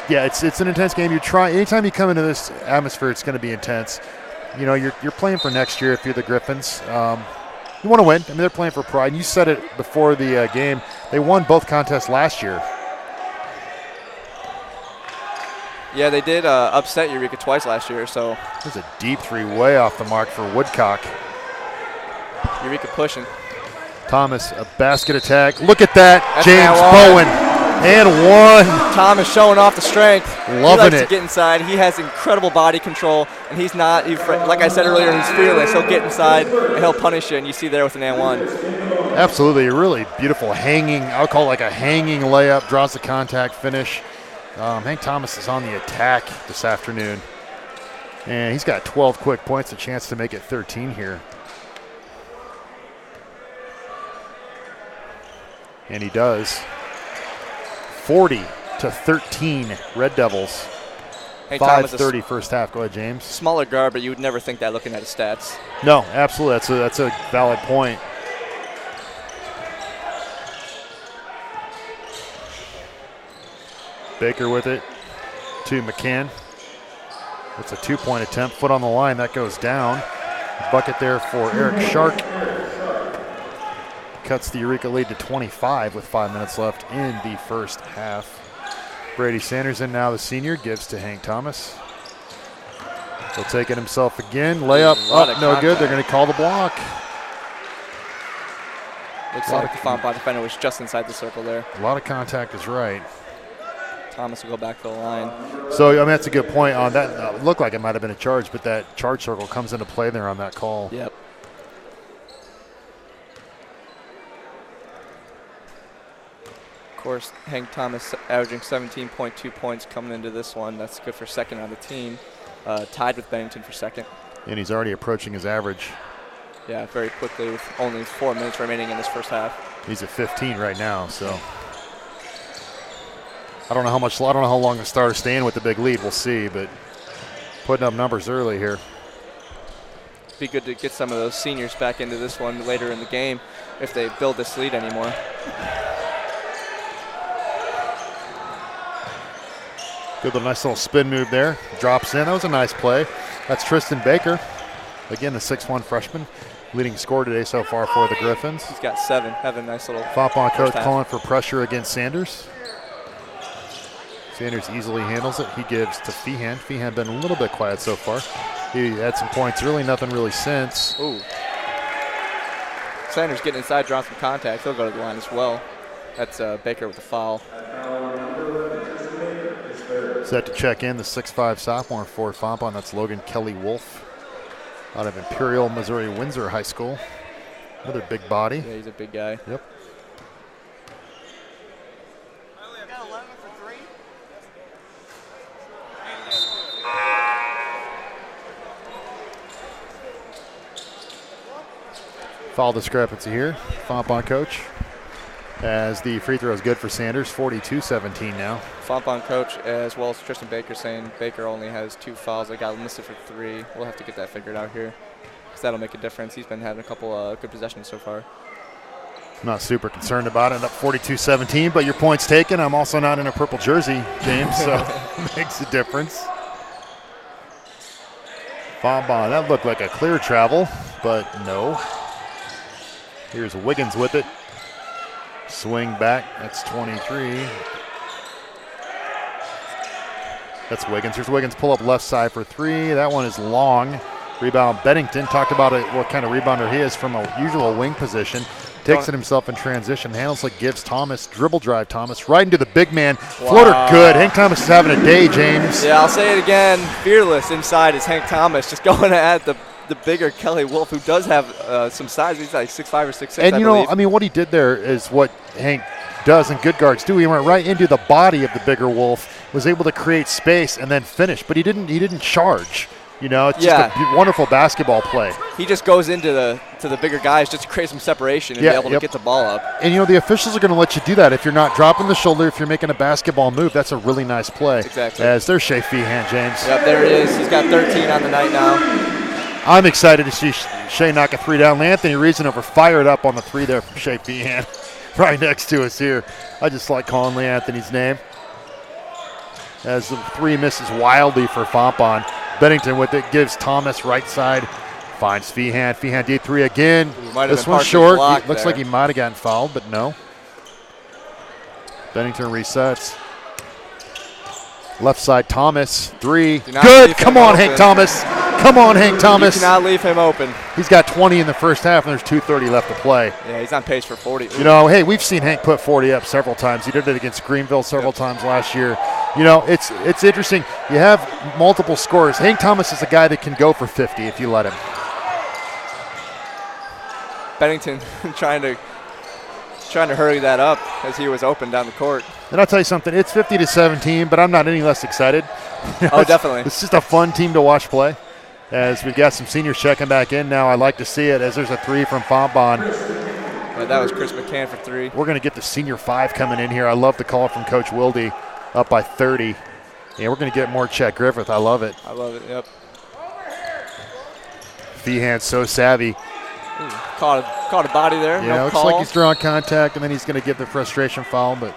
Yeah, it's an intense game. Anytime you come into this atmosphere, it's going to be intense. You're playing for next year if you're the Griffins. You want to win. I mean, they're playing for pride. And you said it before the game. They won both contests last year. Yeah, they did upset Eureka twice last year. So there's a deep 3 way off the mark for Woodcock. Eureka pushing. Thomas, a basket attack. Look at that. That's James Bowen. And one. Thomas showing off the strength. Loving he likes it. to get inside. He has incredible body control, and he's not, like I said earlier, he's fearless. He'll get inside, and he'll punish you, and you see there with an and one. Absolutely, a really beautiful hanging, I'll call it like a hanging layup, draws the contact finish. Hank Thomas is on the attack this afternoon, and he's got 12 quick points, a chance to make it 13 here. And he does. 40-13, Red Devils. Hank Thomas, 5:30 first half. Go ahead, James. Smaller guard, but you would never think that looking at his stats. No, absolutely. That's a valid point. Baker with it to McCann. It's a two-point attempt. Foot on the line. That goes down. Bucket there for Eric Shark. Cuts the Eureka lead to 25 with 5 minutes left in the first half. Brady Sanderson, now the senior, gives to Hank Thomas. He'll take it himself again. Layup up, no good. They're going to call the block. Looks like the Fontbonne defender was just inside the circle there. A lot of contact is right. Thomas will go back to the line. So, I mean, that's a good point on that. Looked like it might have been a charge, but that charge circle comes into play there on that call. Yep. Of course, Hank Thomas averaging 17.2 points coming into this one. That's good for second on the team. Tied with Bennington for second. And he's already approaching his average. Yeah, very quickly with only 4 minutes remaining in this first half. He's at 15 right now, so I don't know how long the Stars staying with the big lead. We'll see, but putting up numbers early here. Be good to get some of those seniors back into this one later in the game if they build this lead anymore. Good little nice little spin move there. Drops in. That was a nice play. That's Tristan Baker. Again, the 6'1 freshman. Leading scorer today so far for the Griffins. He's got 7. Having a nice little Fontbonne coach calling for pressure against Sanders. Sanders easily handles it. He gives to Feehan. Feehan been a little bit quiet so far. He had some points early, nothing really since. Ooh. Sanders getting inside, drawing some contact. He'll go to the line as well. That's Baker with the foul. Set to check in the 6'5 sophomore for Fontbonne. That's Logan Kelly Wolf out of Imperial, Missouri, Windsor High School. Another big body. Yeah, he's a big guy. Yep. Foul discrepancy here. Fontbonne coach, as the free throw is good for Sanders. 42-17 now. Fontbonne coach, as well as Tristan Baker, saying Baker only has 2 fouls. I got him listed for 3. We'll have to get that figured out here, because that'll make a difference. He's been having a couple good possessions so far. I'm not super concerned about it. Up 42-17, but your point's taken. I'm also not in a purple jersey, James, so makes a difference. Fontbonne, that looked like a clear travel, but no. Here's Wiggins with it. Swing back, that's 23. That's Wiggins. Here's Wiggins, pull up left side for 3. That one is long. Rebound Bennington. Talked about it, what kind of rebounder he is from a usual wing position. Takes it himself in transition. Handles it, gives Thomas. Dribble drive Thomas. Right into the big man. Wow. Floater good. Hank Thomas is having a day, James. Yeah, I'll say it again. Fearless inside is Hank Thomas. Just going at the bigger Kelly Wolf, who does have some size. He's like 6'5 or 6'6", And, I you know, believe. I mean, what he did there is what Hank does and good guards do. He went right into the body of the bigger Wolf, was able to create space and then finish, but he didn't charge. You know, it's just a wonderful basketball play. He just goes into the bigger guys just to create some separation and be able to get the ball up. And, you know, the officials are going to let you do that. If you're not dropping the shoulder, if you're making a basketball move, that's a really nice play. Exactly. As there's Shea Feehan, James. Yep, there it is. He's got 13 on the night now. I'm excited to see Shea knock a 3 down. Anthony Reasonover fired up on the 3 there from Shea Feehan. Right next to us here. I just like calling Lee Anthony's name. As the 3 misses wildly for Fontbonne. Bennington with it, gives Thomas right side. Finds Feehan. Feehan deep 3 again. This one's short. Looks like he might have gotten fouled, but no. Bennington resets. Left side Thomas, 3. Good. Come on, Hank Thomas. Come on, Hank You Thomas. cannot leave him open. He's got 20 in the first half, and there's 2:30 left to play. Yeah, he's on pace for 40. You know, hey, we've seen Hank put 40 up several times. He did it against Greenville several times last year. You know, it's interesting. You have multiple scorers. Hank Thomas is a guy that can go for 50 if you let him. Bennington trying to hurry that up as he was open down the court. And I'll tell you something, it's 50-17, but I'm not any less excited. Oh, definitely. It's just a fun team to watch play. As we've got some seniors checking back in now, I like to see it as there's a 3 from Fontbonne. Yeah, that was Chris McCann for 3. We're going to get the senior 5 coming in here. I love the call from Coach Wilde, up by 30. Yeah, we're going to get more Chet Griffith. I love it. I love it, yep. Feehan's so savvy. Ooh, caught a body there. Yeah, no looks call. like he's drawing contact, and then he's going to give the frustration foul, but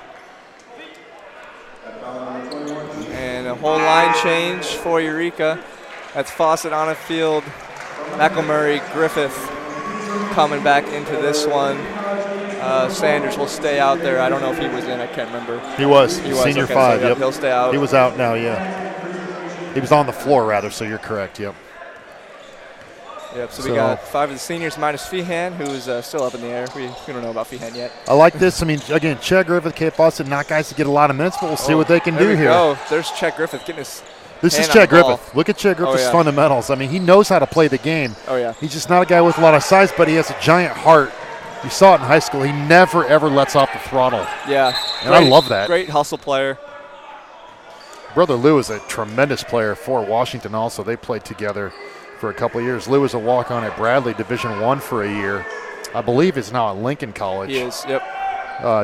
And a whole line change for Eureka. That's Fawcett on a field. McElmurray, Griffith coming back into this one. Sanders will stay out there. I don't know if he was in. I can't remember. he was. He was. Senior Okay, 5, so, yep. He'll stay out. He was out now, yeah. He was on the floor, rather, so you're correct, yep. Yep, so we got 5 of the seniors minus Feehan, who's still up in the air. We don't know about Feehan yet. I like this. I mean, again, Chet Griffith, Kate Fawcett, not guys to get a lot of minutes, but we'll see what they can do here. Oh, there's Chet Griffith getting his This is hand Chet on the ball. Griffith. Look at Chet Griffith's yeah. fundamentals. I mean, he knows how to play the game. Oh, yeah. He's just not a guy with a lot of size, but he has a giant heart. You saw it in high school. He never, ever lets off the throttle. Yeah. And I love that. Great hustle player. Brother Lou is a tremendous player for Washington also. They played together for a couple of years. Lou was a walk-on at Bradley Division I for a year. I believe he's now at Lincoln College. He is, yep.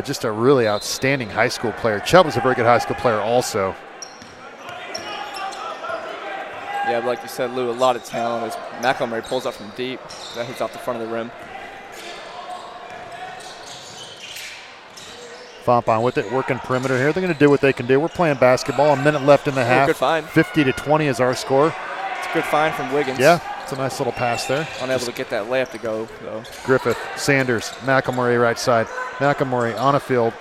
Just a really outstanding high school player. Chubb was a very good high school player also. Yeah, but like you said, Lou, a lot of talent. As McElmurray pulls up from deep, that hits off the front of the rim. Fontbonne with it, working perimeter here. They're going to do what they can do. We're playing basketball. A minute left in the half. Good find. 50-20 is our score. It's a good find from Wiggins. Yeah, it's a nice little pass there. Unable to get that layup to go, though. Griffith, Sanders, McElmurray right side. McElmurray on a field.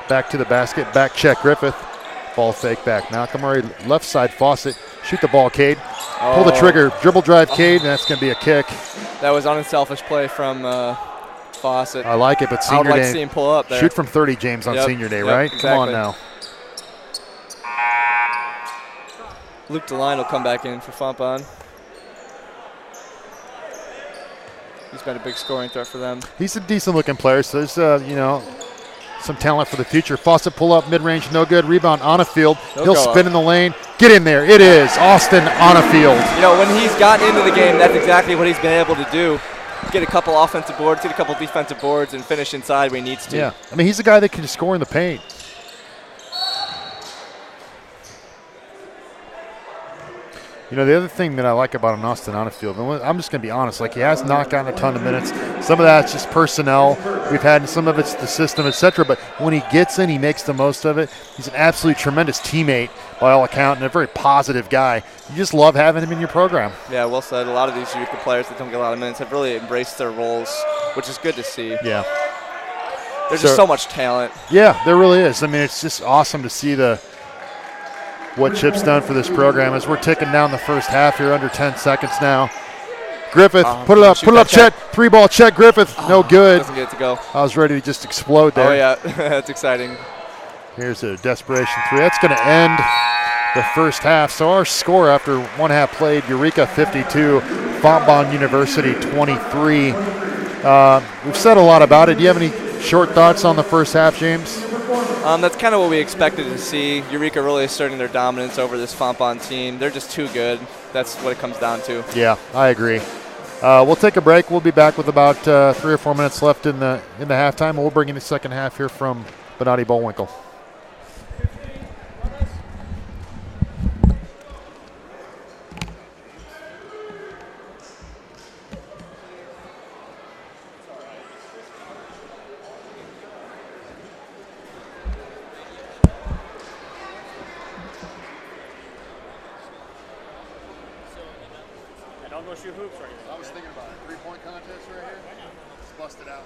Back to the basket. Back check Griffith. Ball fake back. McElmurray left side. Fawcett. Shoot the ball, Cade. Pull the trigger. Dribble drive, Cade, and that's going to be a kick. That was unselfish play from Fawcett. I like it, but I would senior like day. to see him pull up there. Shoot from 30, James, on senior day, right? Exactly. Come on now. Luke DeLine will come back in for Fontbonne. He's been a big scoring threat for them. He's a decent-looking player, so there's, some talent for the future. Fawcett pull up, mid-range, no good. Rebound on a field. He'll spin in the lane. Get in there. It is Austin on a field. You know, when he's gotten into the game, that's exactly what he's been able to do. Get a couple offensive boards, get a couple defensive boards, and finish inside when he needs to. Yeah, I mean, he's a guy that can score in the paint. You know, the other thing that I like about an Austin on a field, and I'm just going to be honest, like he has not gotten a ton of minutes. Some of that's just personnel. We've had some of it's the system, etc. But when he gets in, he makes the most of it. He's an absolutely tremendous teammate by all accounts and a very positive guy. You just love having him in your program. Yeah, well said. A lot of these Eureka players that don't get a lot of minutes have really embraced their roles, which is good to see. Yeah. There's just so much talent. Yeah, there really is. I mean, it's just awesome to see what Chip's done for this program as we're ticking down the first half here, under 10 seconds now. Griffith, put it up, Chet. 3-ball, Chet Griffith, no good. Doesn't get it to go. I was ready to just explode there. Oh, yeah, that's exciting. Here's a desperation 3. That's going to end the first half. So our score after one half played, Eureka 52, Fontbonne University 23. We've said a lot about it. Do you have any short thoughts on the first half, James? That's kind of what we expected to see. Eureka really asserting their dominance over this Fontbonne team. They're just too good. That's what it comes down to. Yeah, I agree. We'll take a break. We'll be back with about 3 or 4 minutes left in the halftime. We'll bring in the second half here from Bonatti Bullwinkle. Don't go shoot hoops right here. I was thinking about it. 3-point contest right here. Let's bust it out.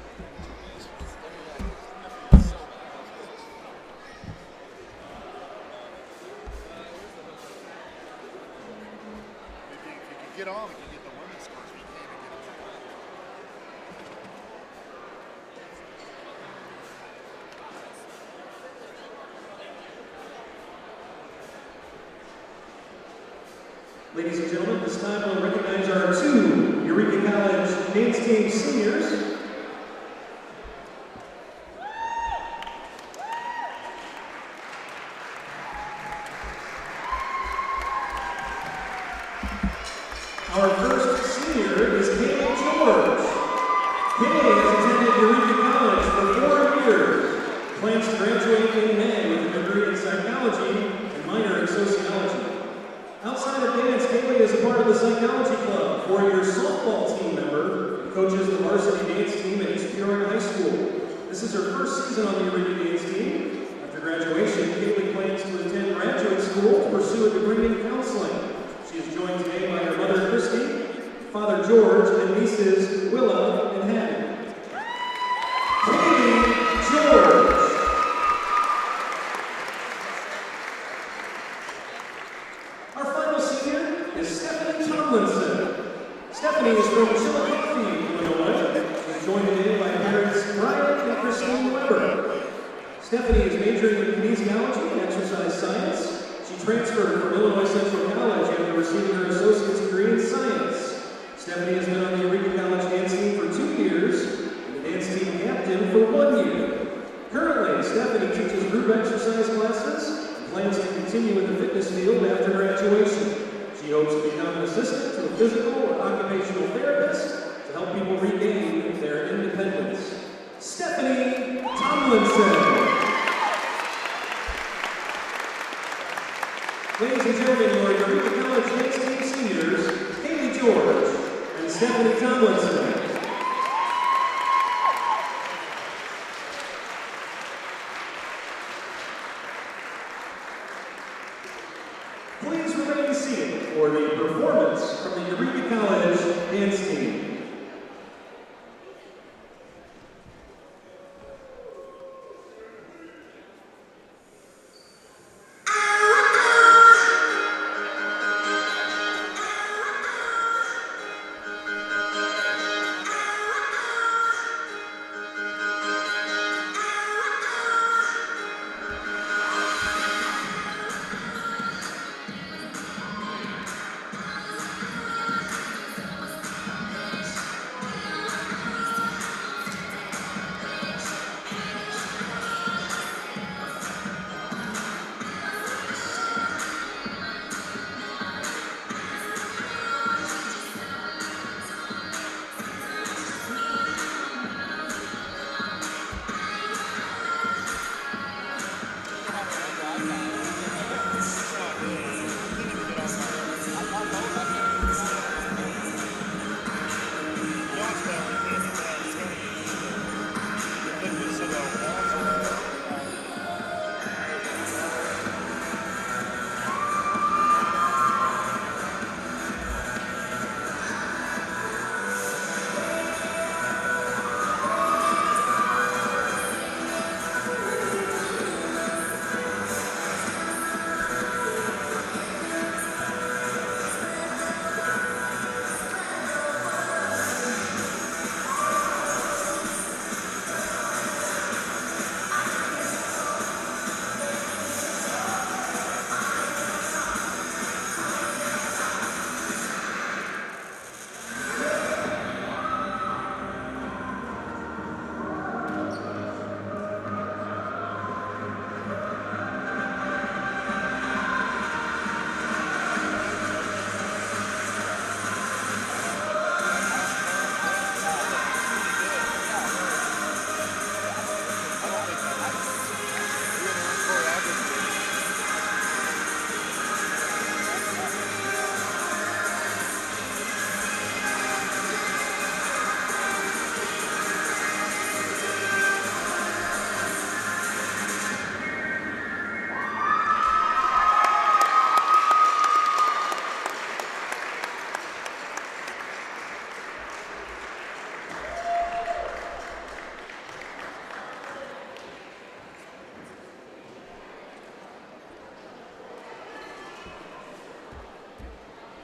Maybe if you can get on, we can get the women's scores. We can't even get on. Ladies and gentlemen, this time we'll recognize our 2 Eureka College dance team seniors. Our first senior is Kaylee George. Kaylee has attended Eureka College for 4 years. Plans to graduate in May with a degree in psychology and minor in sociology. Outside of dance, Kaylee is a part of the psychology club, 4-year softball team member, and coaches the varsity dance team at East Peoria High School. This is her first season on the Eureka dance team. After graduation, Kaylee plans to attend graduate school to pursue a degree in counseling. She is joined today by her mother, Christy, father, George, and nieces, Willa and Hattie. Kaylee George. Our final senior is Stephanie Tomlinson. Stephanie is from Chillicothe, Illinois. She's joined today by parents Brian and Christine Weber. Stephanie is majoring in kinesiology and exercise science. She transferred from Illinois Central College after receiving her associate's degree in science. Stephanie has been on the Eureka College dance team for 2 years and the dance team captain for 1 year. Currently, Stephanie teaches group exercise classes and plans to continue in the fitness field after graduation. She hopes to become an assistant to a physical or occupational therapist to help people regain their independence. Stephanie Tomlinson. Ladies and gentlemen, your Eureka College dance team seniors, Kaylee George and Stephanie Tomlinson. Please remain seated for the performance from the Eureka College dance team.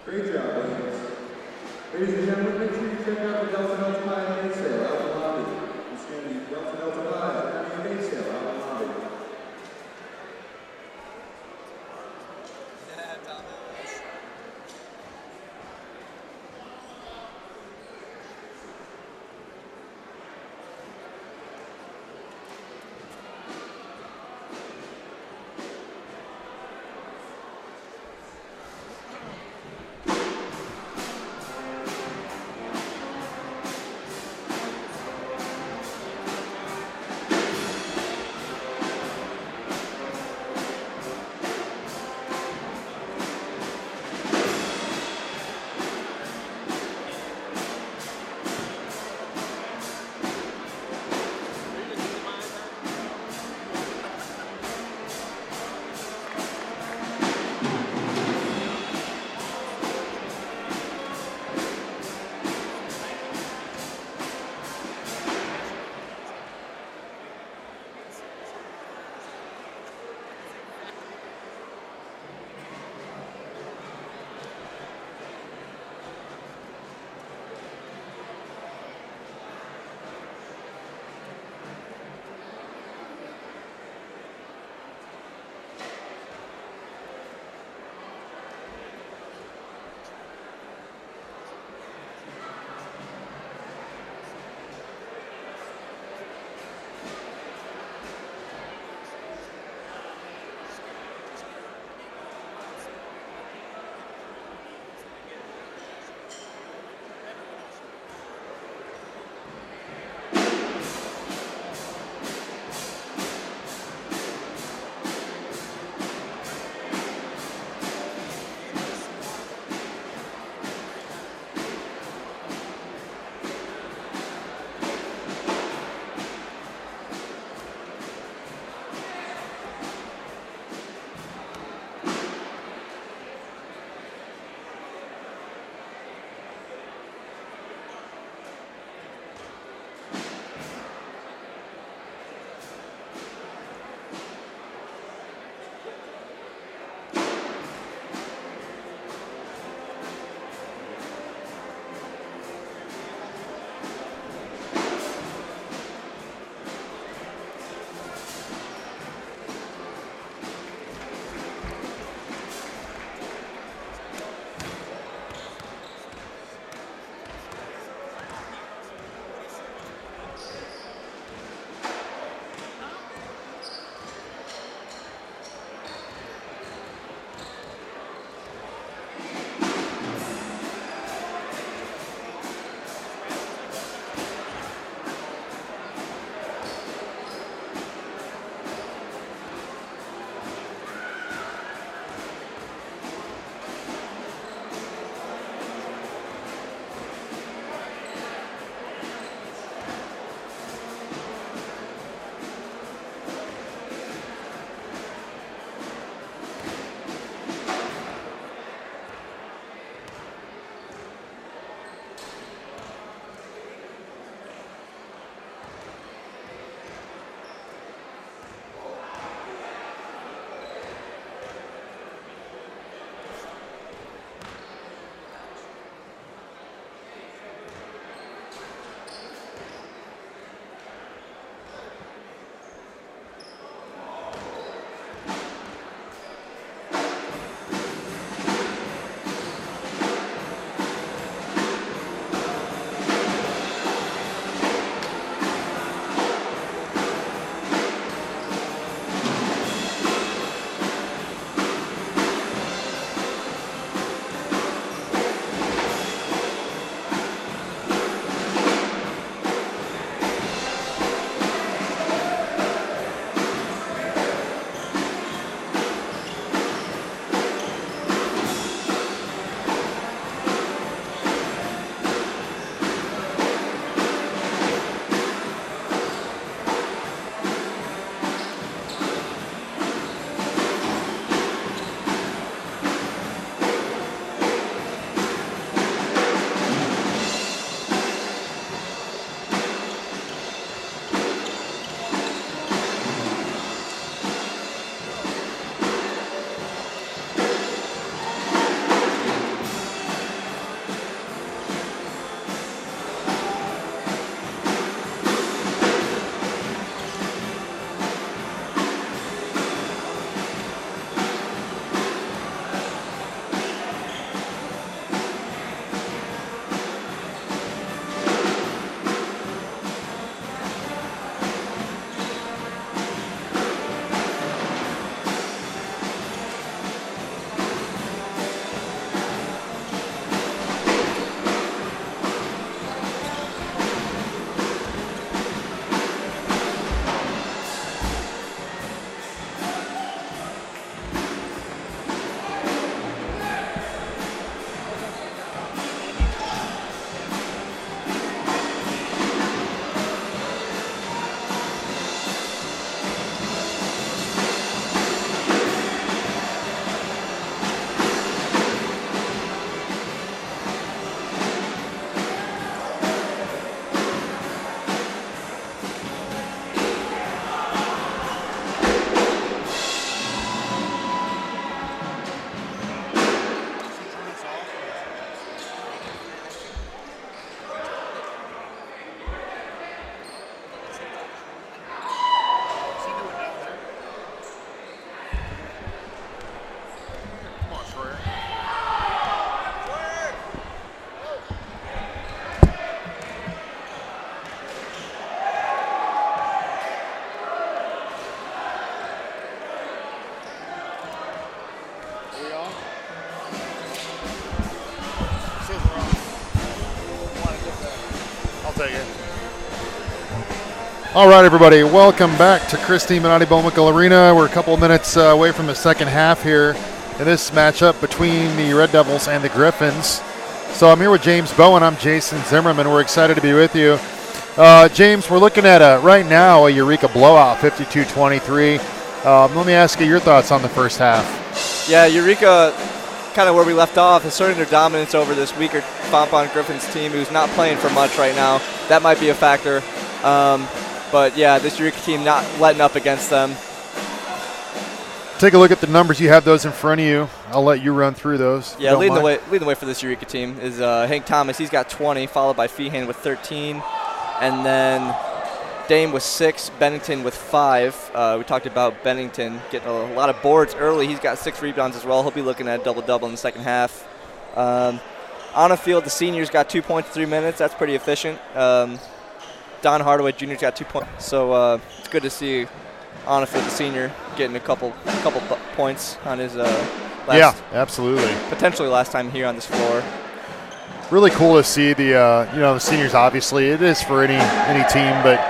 Great job, ladies. Ladies and gentlemen, make sure you check out the Delta Delta Pie main sale out in the lobby. You scan the Delta Delta Pie having a main sale out in the lobby. take it. All right, everybody, welcome back to Christine Minotti Bowinkle Arena. We're a couple of minutes away from the second half here in this matchup between the Red Devils and the Griffins. So I'm here with James Bowen. I'm Jason Zimmerman. We're excited to be with you. James, we're looking at right now a Eureka blowout, 52-23. Let me ask you your thoughts on the first half. Yeah, Eureka, kind of where we left off, asserting their dominance over this weaker Fontbonne Griffins team who's not playing for much right now. That might be a factor. But yeah, this Eureka team not letting up against them. Take a look at the numbers. You have those in front of you. I'll let you run through those. Yeah, leading the way for this Eureka team is Hank Thomas. He's got 20, followed by Feehan with 13. And then Dame with 6, Bennington with 5. We talked about Bennington getting a lot of boards early. He's got 6 rebounds as well. He'll be looking at a double-double in the second half. On the field, the seniors got 2 points, 3 minutes. That's pretty efficient. Don Hardaway Jr.'s got 2 points. So it's good to see on the field the senior getting a couple points on his absolutely. Potentially last time here on this floor. Really cool to see the seniors. Obviously, it is for any team, but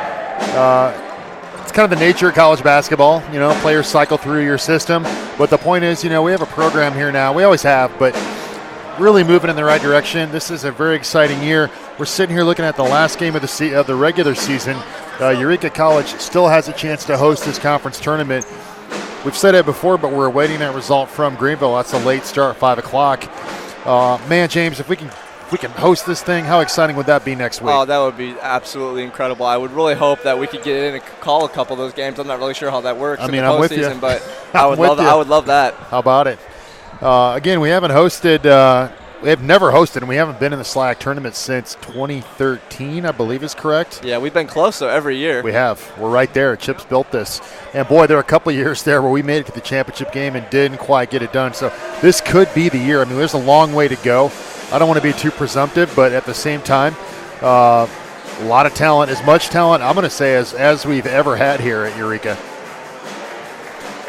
it's kind of the nature of college basketball. Players cycle through your system, but the point is, we have a program here now. We always have, but really moving in the right direction. This is a very exciting year. We're sitting here looking at the last game of the regular season. Eureka College still has a chance to host this conference tournament. We've said it before, but we're awaiting that result from Greenville. That's a late start, 5 o'clock. Man, James, if we can host this thing, how exciting would that be next week? Oh, that would be absolutely incredible. I would really hope that we could get in and call a couple of those games. I'm not really sure how that works in the postseason, but I would love that. How about it? Again, we haven't hosted. We have never hosted, and we haven't been in the SLAC tournament since 2013, I believe is correct. Yeah, we've been close, though, every year. We have. We're right there. Chips built this. And, boy, there were a couple of years there where we made it to the championship game and didn't quite get it done. So this could be the year. I mean, there's a long way to go. I don't want to be too presumptive, but at the same time, a lot of talent, as much talent, I'm going to say, as we've ever had here at Eureka.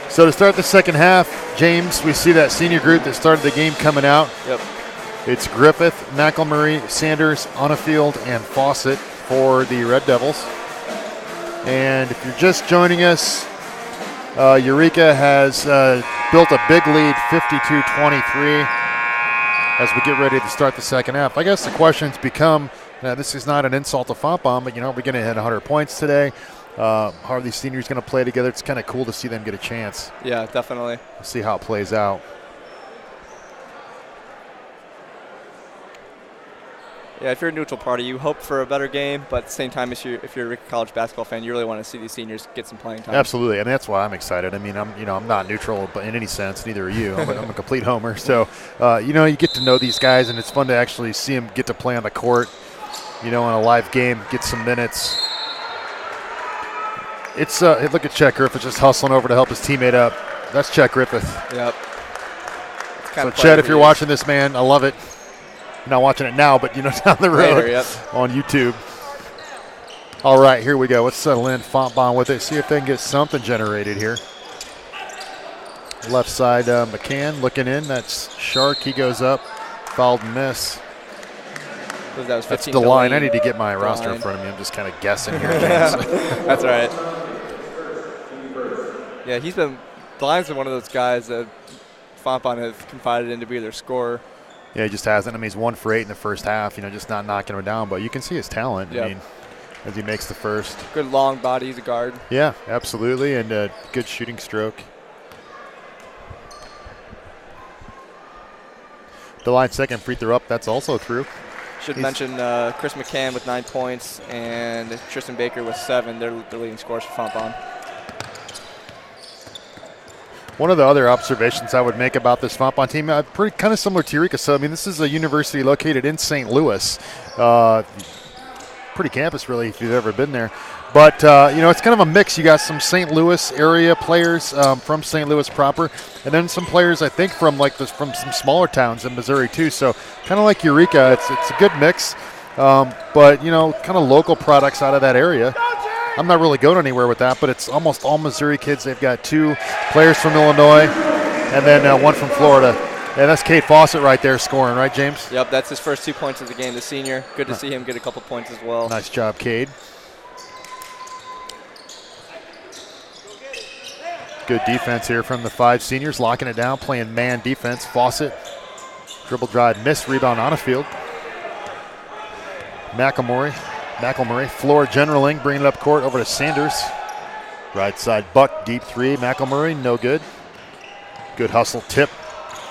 So to start the second half, James, we see that senior group that started the game coming out. Yep. It's Griffith, McElmurray, Sanders, Onafield, and Fawcett for the Red Devils. And if you're just joining us, Eureka has built a big lead, 52-23, as we get ready to start the second half. I guess the questions become, now this is not an insult to Fontbonne, but, we're going to hit 100 points today. How are these seniors going to play together? It's kind of cool to see them get a chance. Yeah, definitely. We'll see how it plays out. Yeah, if you're a neutral party, you hope for a better game, but at the same time, if you're a Eureka College basketball fan, you really want to see these seniors get some playing time. Absolutely, and that's why I'm excited. I mean, I'm not neutral in any sense. Neither are you. I'm a complete homer. So, you get to know these guys, and it's fun to actually see them get to play on the court. In a live game, get some minutes. It's look at Chet Griffith just hustling over to help his teammate up. That's Chet Griffith. Yep. So, Chet, if you're watching this, man, I love it. Not watching it now, but down the road later, yep. On YouTube. All right, here we go. Let's settle in Fontbonne with it. See if they can get something generated here. Left side, McCann looking in. That's Shark. He goes up. Fouled and miss. That's the line. I need to get my roster in front of me. I'm just kind of guessing here. That's all right. Yeah, the line's been one of those guys that Fontbonne has confided in to be their scorer. Yeah, he just hasn't. I mean, he's 1 for 8 in the first half, just not knocking him down. But you can see his talent, yep. I mean, as he makes the first. Good long body, he's a guard. Yeah, absolutely, and a good shooting stroke. The line second free throw up, that's also through. Should mention Chris McCann with 9 points and Tristan Baker with 7. They're the leading scorers for Fontbonne. One of the other observations I would make about this Fontbonne team, pretty kind of similar to Eureka. So, I mean, this is a university located in St. Louis. Pretty campus, really, if you've ever been there. But, it's kind of a mix. You got some St. Louis area players from St. Louis proper, and then some players, I think, from some smaller towns in Missouri, too. So, kind of like Eureka, it's a good mix. But, kind of local products out of that area. I'm not really going anywhere with that, but it's almost all Missouri kids. They've got 2 players from Illinois and then 1 from Florida. Yeah, that's Cade Fawcett right there scoring, right, James? Yep, that's his first 2 points of the game, the senior. Good to see him get a couple points as well. Nice job, Cade. Good defense here from the 5 seniors, locking it down, playing man defense. Fawcett, dribble drive, miss, rebound on a field. McElmurray, floor generaling, bringing it up court over to Sanders. Right side, Buck, deep 3. McElmurray, no good. Good hustle, tip.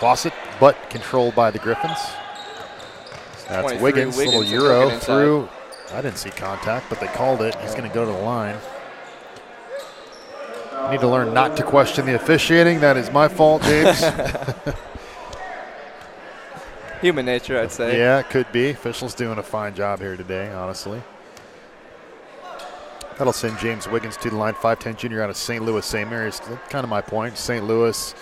Fawcett, but controlled by the Griffins. That's Wiggins, little Euro through. I didn't see contact, but they called it. He's going to go to the line. I need to learn not to question the officiating. That is my fault, James. Human nature, I'd say. Yeah, it could be. Officials doing a fine job here today, honestly. That'll send James Wiggins to the line, 5'10" junior out of St. Louis, St. Mary's. Kind of my point. St. Louis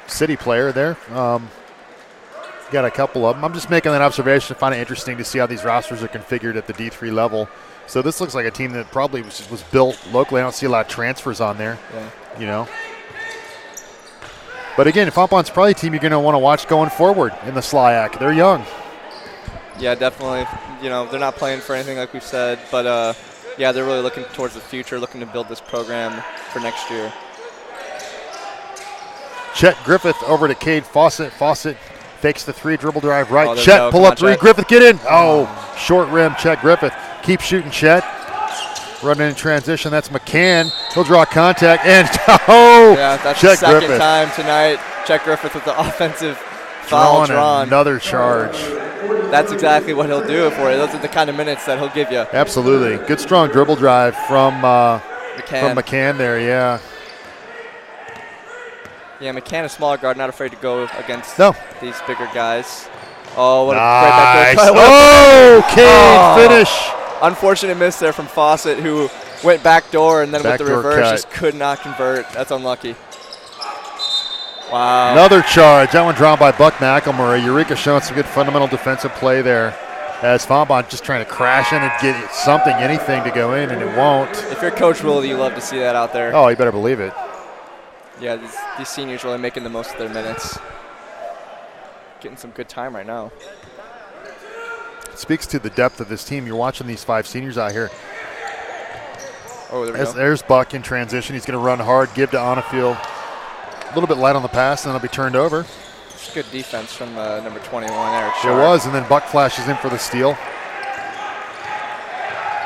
city player there. Got a couple of them. I'm just making that observation. I find it interesting to see how these rosters are configured at the D3 level. So this looks like a team that probably was built locally. I don't see a lot of transfers on there, you know. But again, Fontbonne's probably a team you're going to want to watch going forward in the SLIAC. They're young. Yeah, definitely. You know, they're not playing for anything like we've said, but yeah, they're really looking towards the future, looking to build this program for next year. Chet Griffith over to Cade Fawcett. Fawcett fakes the 3, dribble drive right. Oh, Chet, pull up 3, Chet. Griffith, get in. Oh, short rim, Chet Griffith. Keep shooting, Chet. Running in transition, that's McCann. He'll draw contact, and yeah, that's Chet the second Griffith. Time tonight. Chet Griffith with the offensive foul drawn. Another charge. That's exactly what he'll do for you. Those are the kind of minutes that he'll give you. Absolutely. Good strong dribble drive from McCann there, yeah. Yeah, McCann, a smaller guard, not afraid to go against these bigger guys. Oh, what nice. a great backdoor. Oh, Cade finish. Unfortunate miss there from Fawcett, who went backdoor and then with the reverse cut. just could not convert. That's unlucky. Wow. Another charge. That one drawn by Buck McElmurray. Eureka showing some good fundamental defensive play there. As Fontbonne just trying to crash in and get something, anything to go in, and it won't. If you're Coach Wilde, you love to see that out there. Oh, you better believe it. Yeah, these seniors really making the most of their minutes. Getting some good time right now. It speaks to the depth of this team. You're watching these 5 seniors out here. Oh, there we go. There's Buck in transition. He's going to run hard, give to Onafield. A little bit light on the pass, and then it'll be turned over. It's good defense from number 21, Eric Sharp. It was, and then Buck flashes in for the steal.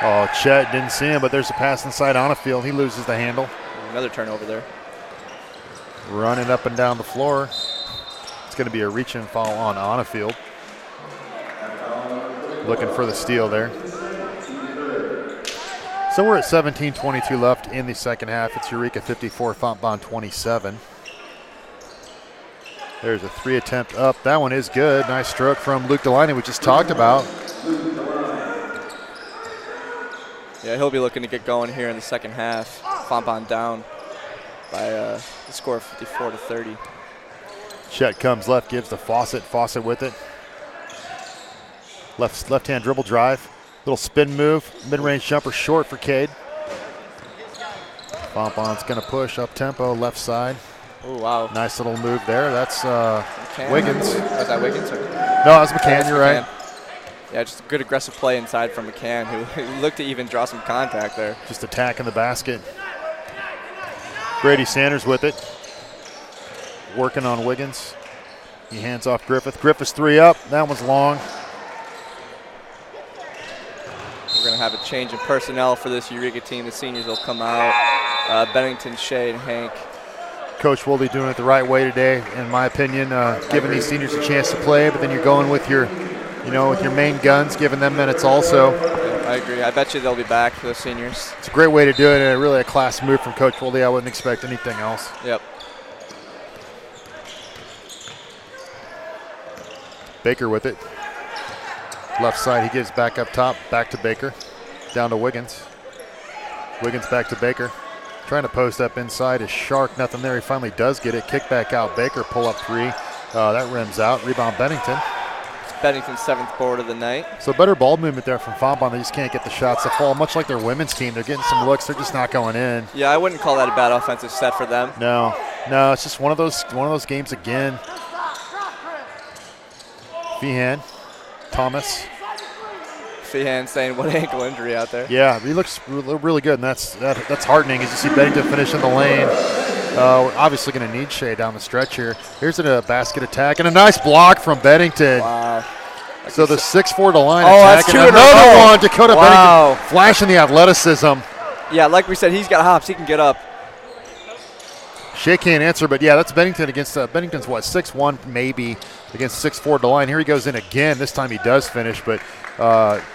Oh, Chet didn't see him, but there's a pass inside Onafield. He loses the handle. Another turnover there. Running up and down the floor. It's going to be a reach and foul on Onafield. Looking for the steal there. So we're at 17:22 left in the second half. It's Eureka 54, Fontbonne 27. There's a 3 attempt up. That one is good. Nice stroke from Luke Delaney, we just talked about. Yeah, he'll be looking to get going here in the second half. Fontbonne down by the score of 54-30. Chet comes left, gives to Fawcett. Fawcett with it. Left-hand dribble drive. Little spin move. Mid-range jumper short for Cade. Fontbonne's going to push up tempo, left side. Oh, wow. Nice little move there. That's Wiggins. Was that Wiggins? Or? No, that was McCann. You're right. Yeah, just good aggressive play inside from McCann, who looked to even draw some contact there. Just attacking the basket. Brady Sanders with it. Working on Wiggins. He hands off Griffith. Griffith's 3 up. That one's long. We're going to have a change in personnel for this Eureka team. The seniors will come out. Bennington, Shea, and Hank. Coach Wilde doing it the right way today, in my opinion, giving these seniors a chance to play, but then you're going with your, with your main guns, giving them minutes also. Yeah, I agree. I bet you they'll be back for the seniors. It's a great way to do it, and really a class move from Coach Wilde. I wouldn't expect anything else. Yep. Baker with it. Left side, he gives back up top, back to Baker. Down to Wiggins. Wiggins back to Baker. Trying to post up inside is Shark, nothing there. He finally does get it. Kick back out, Baker, pull up 3. That rims out. Rebound Bennington. It's Bennington's 7th board of the night. So better ball movement there from Fontbonne. They just can't get the shots to fall. Much like their women's team, they're getting some looks. They're just not going in. Yeah, I wouldn't call that a bad offensive set for them. No. No, it's just one of those games again. Feehan, Thomas. Feehan saying what ankle injury out there. Yeah, he looks really good, and that's heartening as you see Bennington finish in the lane. We're obviously going to need Shea down the stretch here. Here's a basket attack and a nice block from Bennington. Wow. So the 6'4" to line that's attack. two And in a another row. one, Dakota Wow. Bennington flashing the athleticism. Yeah, like we said, he's got hops. He can get up. Shea can't answer, but yeah, that's Bennington against Bennington's what, 6'1" maybe against 6'4" to line. Here he goes in again. This time he does finish, but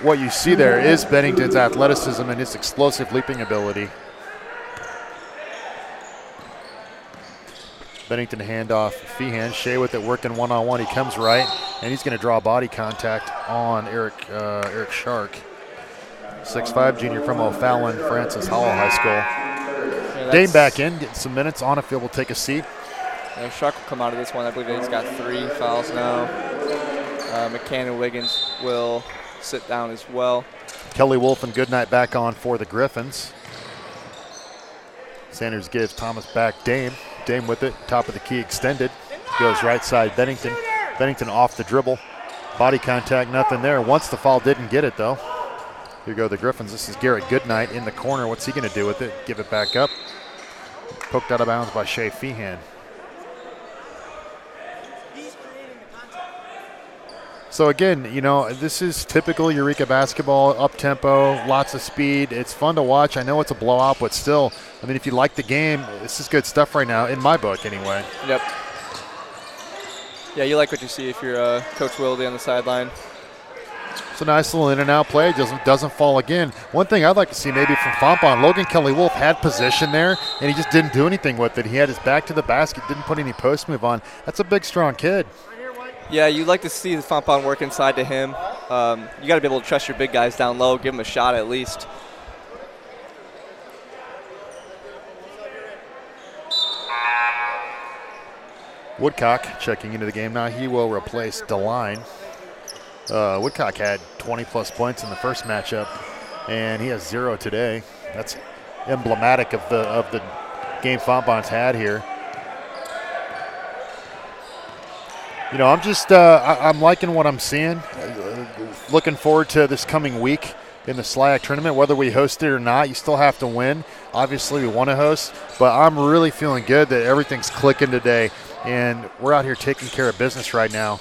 what you see there is Bennington's athleticism and his explosive leaping ability. Bennington handoff, Feehan, Shea with it working one-on-one. He comes right, and he's going to draw body contact on Eric Shark. 6'5", junior from O'Fallon, Francis Howell High School. Yeah, Dame back in, getting some minutes on a field. Will take a seat. Yeah, Shark will come out of this one. I believe he's got 3 fouls now. McCann and Wiggins will sit down as well. Kelly Wolf and Goodnight back on for the Griffins. Sanders gives Thomas back Dame. Dame with it, top of the key extended. Goes right side Bennington. Bennington off the dribble. Body contact, nothing there. Once the foul, didn't get it though. Here go the Griffins. This is Garrett Goodnight in the corner. What's he going to do with it? Give it back up. Poked out of bounds by Shea Feehan. So again, you know, this is typical Eureka basketball, up-tempo, lots of speed. It's fun to watch. I know it's a blowout, but still, I mean, if you like the game, this is good stuff right now, in my book anyway. Yep. Yeah, you like what you see if you're Coach Wilde on the sideline. It's a nice little in-and-out play. Doesn't fall again. One thing I'd like to see maybe from Fontbonne, Logan Kelly Wolf had possession there, and he just didn't do anything with it. He had his back to the basket, didn't put any post move on. That's a big, strong kid. Yeah, you like to see the Fontbonne work inside to him. You got to be able to trust your big guys down low, give them a shot at least. Woodcock checking into the game now. He will replace DeLine. Woodcock had 20-plus points in the first matchup, and he has 0 today. That's emblematic of the game Fontbonne's had here. You know, I'm just I'm liking what I'm seeing. Looking forward to this coming week in the SLIAC tournament. Whether we host it or not, you still have to win. Obviously, we want to host, but I'm really feeling good that everything's clicking today, and we're out here taking care of business right now.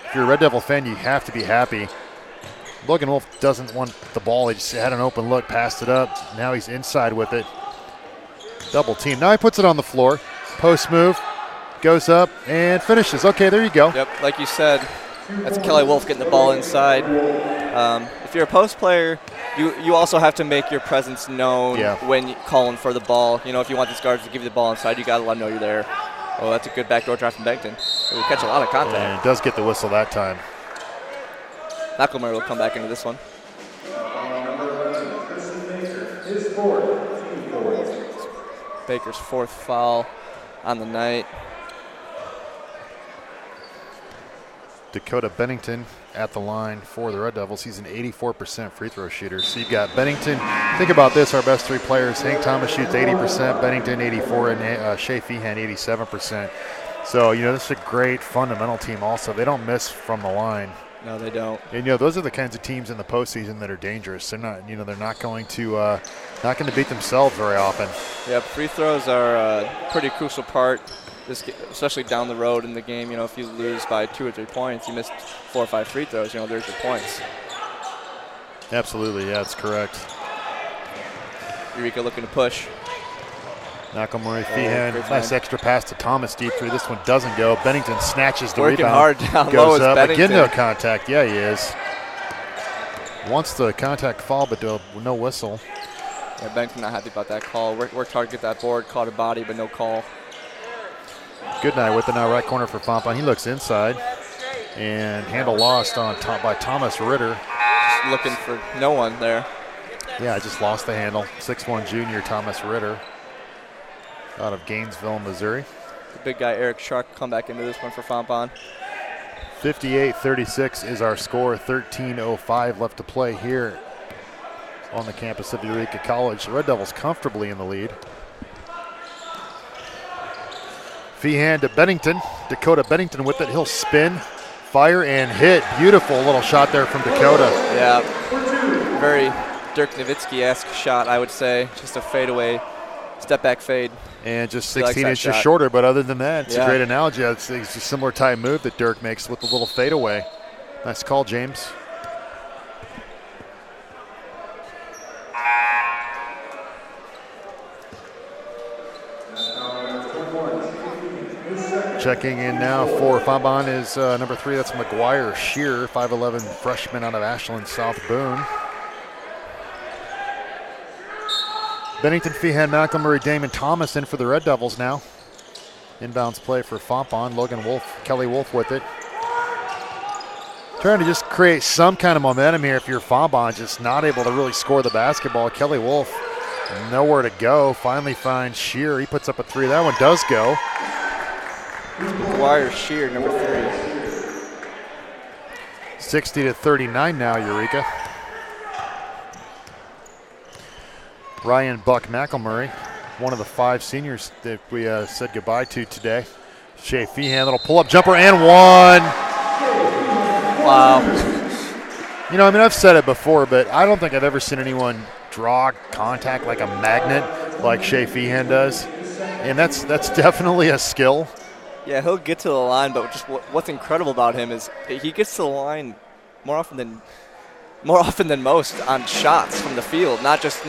If you're a Red Devil fan, you have to be happy. Logan Wolf doesn't want the ball. He just had an open look, passed it up. Now he's inside with it. Double team. Now he puts it on the floor. Post move. Goes up and finishes. Okay, there you go. Yep, like you said, that's Kelly Wolf getting the ball inside. If you're a post player, you also have to make your presence known when calling for the ball. You know, if you want these guards to give you the ball inside, you got to let them know you're there. Oh, that's a good backdoor drive from Bennington. It will catch a lot of contact. And it does get the whistle that time. McElmurray will come back into this one. Baker's 4th foul on the night. Dakota Bennington at the line for the Red Devils. He's an 84% free throw shooter. So you've got Bennington. Think about this, our best 3 players. Hank Thomas shoots 80%, Bennington 84%, and Shea Feehan 87%. So, you know, this is a great fundamental team also. They don't miss from the line. No, they don't. And, you know, those are the kinds of teams in the postseason that are dangerous. They're not, you know, they're not going to beat themselves very often. Yeah, free throws are a pretty crucial part, especially down the road in the game. You know, if you lose by 2 or 3 points, you missed 4 or 5 free throws, you know, there's your points. Absolutely, yeah, that's correct. Eureka looking to push. McElmurray, Feehan, nice extra pass to Thomas deep three. This one doesn't go. Bennington snatches the Working rebound. hard down low goes is up. Bennington. Again, no contact. Yeah, he is. Wants the contact fall, but no whistle. Yeah, Bennington not happy about that call. Worked hard to get that board, caught a body, but no call. Goodnight with the now right corner for Fontbonne. He looks inside. And handle lost on top by Thomas Ritter. Just looking for no one there. Yeah, I just lost the handle. 6'1" junior Thomas Ritter out of Gainesville, Missouri. The big guy Eric Shark come back into this one for Fontbonne. 58-36 is our score. 13:05 left to play here on the campus of Eureka College. The Red Devils comfortably in the lead. Feehan to Bennington. Dakota Bennington with it. He'll spin, fire, and hit. Beautiful little shot there from Dakota. Yeah, very Dirk Nowitzki-esque shot, I would say. Just a fadeaway, step-back fade. And just He likes 16 that inches shot. shorter, but other than that, it's Yeah. a great analogy. It's a similar type move that Dirk makes with the little fadeaway. Nice call, James. Checking in now for Fontbonne is number 3. That's McGuire Shear, 5'11", freshman out of Ashland, South Boone. Bennington, Feehan, McElmurray, Damon Thomas in for the Red Devils now. Inbounds play for Fontbonne. Logan Wolf, Kelly Wolf with it. Trying to just create some kind of momentum here if you're Fontbonne, just not able to really score the basketball. Kelly Wolf, nowhere to go. Finally finds Shear. He puts up a 3. That one does go. McGuire Shear, number 3. 60-39 now, Eureka. Ryan Buck McElmurray, one of the 5 seniors that we said goodbye to today. Shea Feehan, little pull-up jumper, and one. Wow. You know, I mean, I've said it before, but I don't think I've ever seen anyone draw contact like a magnet like Shea Feehan does. And that's definitely a skill. Yeah, he'll get to the line, but just what's incredible about him is he gets to the line more often than most on shots from the field, not just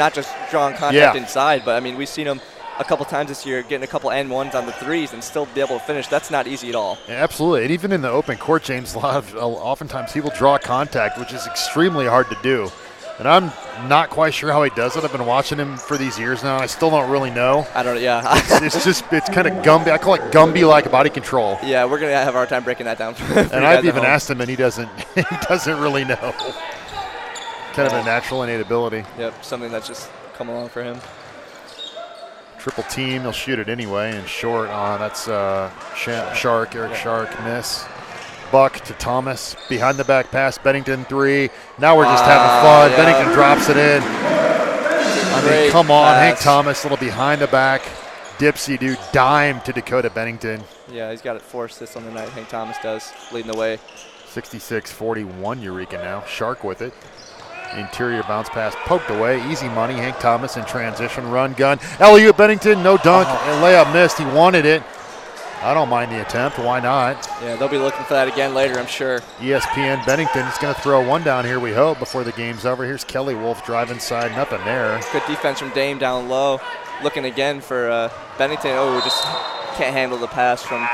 drawing contact inside. But I mean, we've seen him a couple times this year getting a couple N1s on the 3s and still be able to finish. That's not easy at all. Yeah, absolutely, and even in the open court, James, oftentimes he will draw contact, which is extremely hard to do. And I'm not quite sure how he does it. I've been watching him for these years now, and I still don't really know. I don't. Yeah. it's kind of Gumby. I call it Gumby-like body control. Yeah, we're gonna have a hard time breaking that down. And I've even asked him, and he doesn't really know. Kind of a natural innate ability. Yep, something that's just come along for him. Triple team, he'll shoot it anyway, and short on, that's Shark, Eric Shark, miss. Buck to Thomas, behind the back pass, Bennington 3. Now we're just having fun. Yeah. Bennington drops it in. I mean, come on, pass. Hank Thomas, little behind the back, dipsy-do dime to Dakota Bennington. Yeah, he's got it 4 assists on the night, Hank Thomas does, leading the way. 66-41 Eureka now, Shark with it. Interior bounce pass poked away, easy money, Hank Thomas in transition, run, gun. LU Bennington, no dunk, and layup missed, he wanted it. I don't mind the attempt. Why not? Yeah, they'll be looking for that again later, I'm sure. ESPN Bennington is going to throw one down here, we hope, before the game's over. Here's Kelly Wolf drive inside, nothing there. Good defense from Dame down low. Looking again for Bennington. Oh, just can't handle the pass from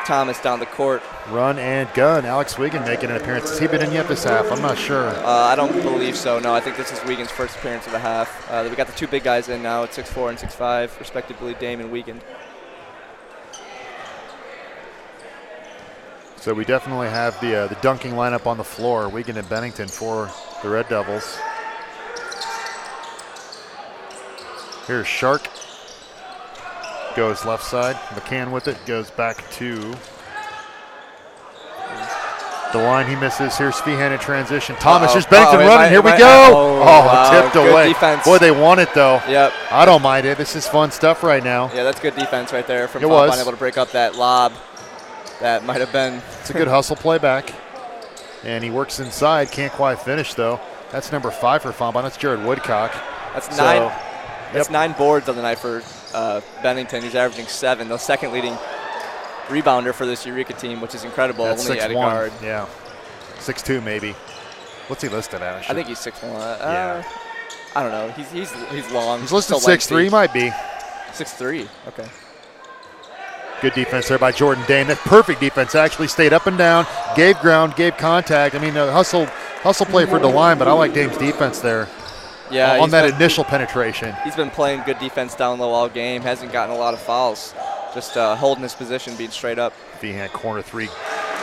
Thomas down the court. Run and gun. Alex Wiggin making an appearance. Has he been in yet this half? I'm not sure. I don't believe so. No, I think this is Wiggins' first appearance of the half. We got the 2 big guys in now at 6'4" and 6'5", respectively, Dame and Wiggin. So we definitely have the dunking lineup on the floor. Wiggin and Bennington for the Red Devils. Here's Shark. Goes left side. McCann with it. Goes back to the line. He misses. Here's Feehan in transition. Thomas. Here's Bennington running. Here we go. Wow, tipped away. Defense. Boy, they want it though. Yep. I don't mind it. This is fun stuff right now. Yeah, that's good defense right there from Fontbonne, able to break up that lob. That might have been. It's a good hustle play back. And he works inside. Can't quite finish though. That's number 5 for Fontbonne. That's Jared Woodcock. That's 9. That's 9 boards on the night for Bennington, who's averaging 7. The second leading rebounder for this Eureka team, which is incredible. That's only 6'1". at a guard. Yeah, 6'2" maybe. What's he listed at? I think he's 6'1". Yeah. I don't know. He's long. He's listed 6'3". He might be 6'3". Okay. Good defense there by Jordan Dame. That perfect defense. Actually stayed up and down, gave ground, gave contact. I mean, hustle play for the line, but I like Dame's defense there. Yeah, on that initial penetration. He's been playing good defense down low all game. Hasn't gotten a lot of fouls. Just holding his position, being straight up. Feehan corner 3.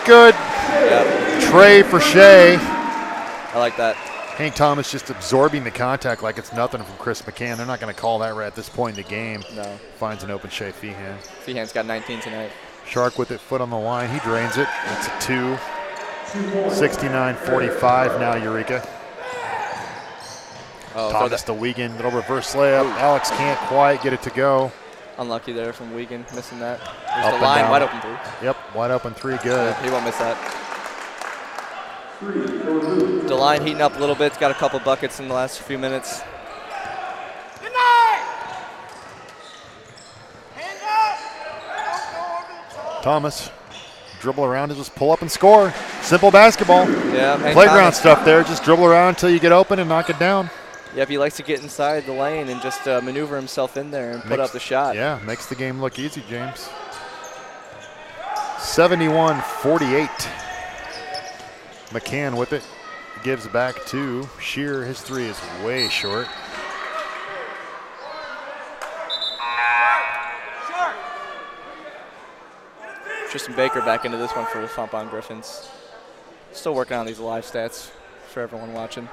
Good. Yep. Tray for Shea. I like that. Hank Thomas just absorbing the contact like it's nothing from Chris McCann. They're not going to call that right at this point in the game. No. Finds an open Shea Feehan. Feehan's got 19 tonight. Shark with it, foot on the line. He drains it. It's a 2. 69-45 now, Eureka. Oh, Thomas to Wiggin, little reverse layup. Alex can't quite get it to go. Unlucky there from Wiegand, missing that. There's Up the and line, down. wide open 3. Yep, wide open 3, good. He won't miss that. DeLine heating up a little bit. He's got a couple buckets in the last few minutes. Thomas, dribble around and just pull up and score. Simple basketball. Yeah, Playground Thomas. stuff there. Just dribble around until you get open and knock it down. Yep, he likes to get inside the lane and just maneuver himself in there and put up the shot. Yeah, makes the game look easy, James. 71-48. McCann with it. Gives back to Shear. His 3 is way short. Tristan Baker back into this one for the Fontbonne Griffins. Still working on these live stats for everyone watching.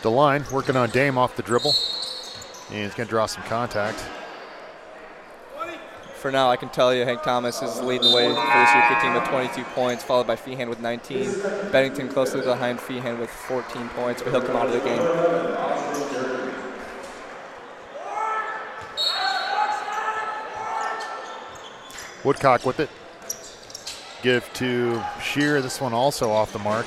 DeLine working on Dame off the dribble. And he's going to draw some contact. For now, I can tell you Hank Thomas is leading the way for this Eureka team with 22 points, followed by Feehan with 19. Bennington closely behind Feehan with 14 points, but he'll come out of the game. Woodcock with it. Give to Shear. This one also off the mark.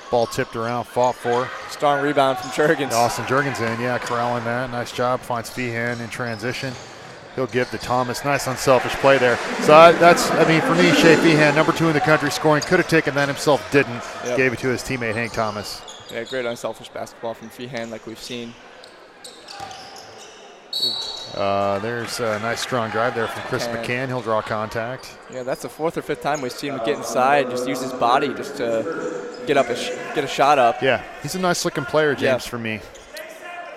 Ball tipped around, fought for. Strong rebound from Jurgens. Austin Jurgens in, yeah, corralling that. Nice job. Finds Feehan in transition. He'll give to Thomas. Nice unselfish play there. So that's, I mean, for me, Shea Feehan, number 2 in the country scoring. Could have taken that himself, didn't. Yep. Gave it to his teammate, Hank Thomas. Yeah, great unselfish basketball from Feehan like we've seen. There's a nice strong drive there from Chris McCann. He'll draw contact. Yeah, that's the 4th or 5th time we've seen him get inside, just use his body just to get a shot up. Yeah, he's a nice looking player, James, for me.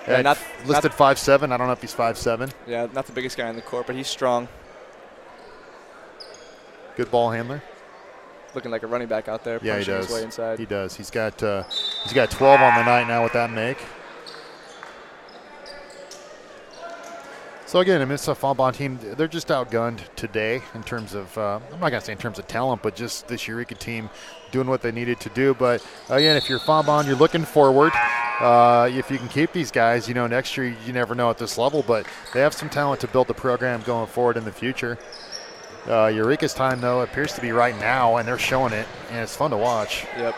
Yeah, listed 5'7". I don't know if he's 5'7". Yeah, not the biggest guy on the court, but he's strong. Good ball handler. Looking like a running back out there, Yeah, he punching does. his way inside. He does. He's got 12 on the night now with that make. So again, I mean, it's a Fontbonne team. They're just outgunned today in terms of, I'm not going to say in terms of talent, but just this Eureka team doing what they needed to do. But again, if you're Fontbonne, you're looking forward. If you can keep these guys, you know, next year you never know at this level, but they have some talent to build the program going forward in the future. Eureka's time, though, appears to be right now, and they're showing it, and it's fun to watch. Yep.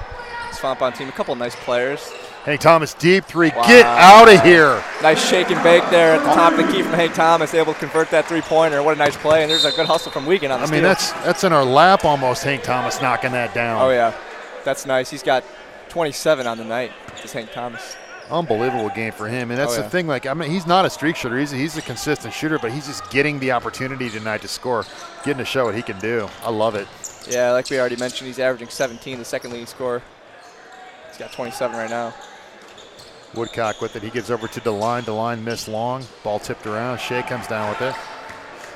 This Fontbonne team, a couple of nice players. Hank Thomas, deep 3. Wow. Get out of here. Nice shake and bake there at the top of the key from Hank Thomas, able to convert that 3-pointer. What a nice play, and there's a good hustle from Wiegand on the I mean, steal. that's in our lap almost, Hank Thomas knocking that down. Oh, yeah. That's nice. He's got 27 on the night, this Hank Thomas. Unbelievable game for him, and that's the thing. Like, I mean, he's not a streak shooter. He's a consistent shooter, but he's just getting the opportunity tonight to score, getting to show what he can do. I love it. Yeah, like we already mentioned, he's averaging 17, the second leading scorer. He's got 27 right now. Woodcock with it. He gives over to DeLine. DeLine missed long. Ball tipped around. Shea comes down with it.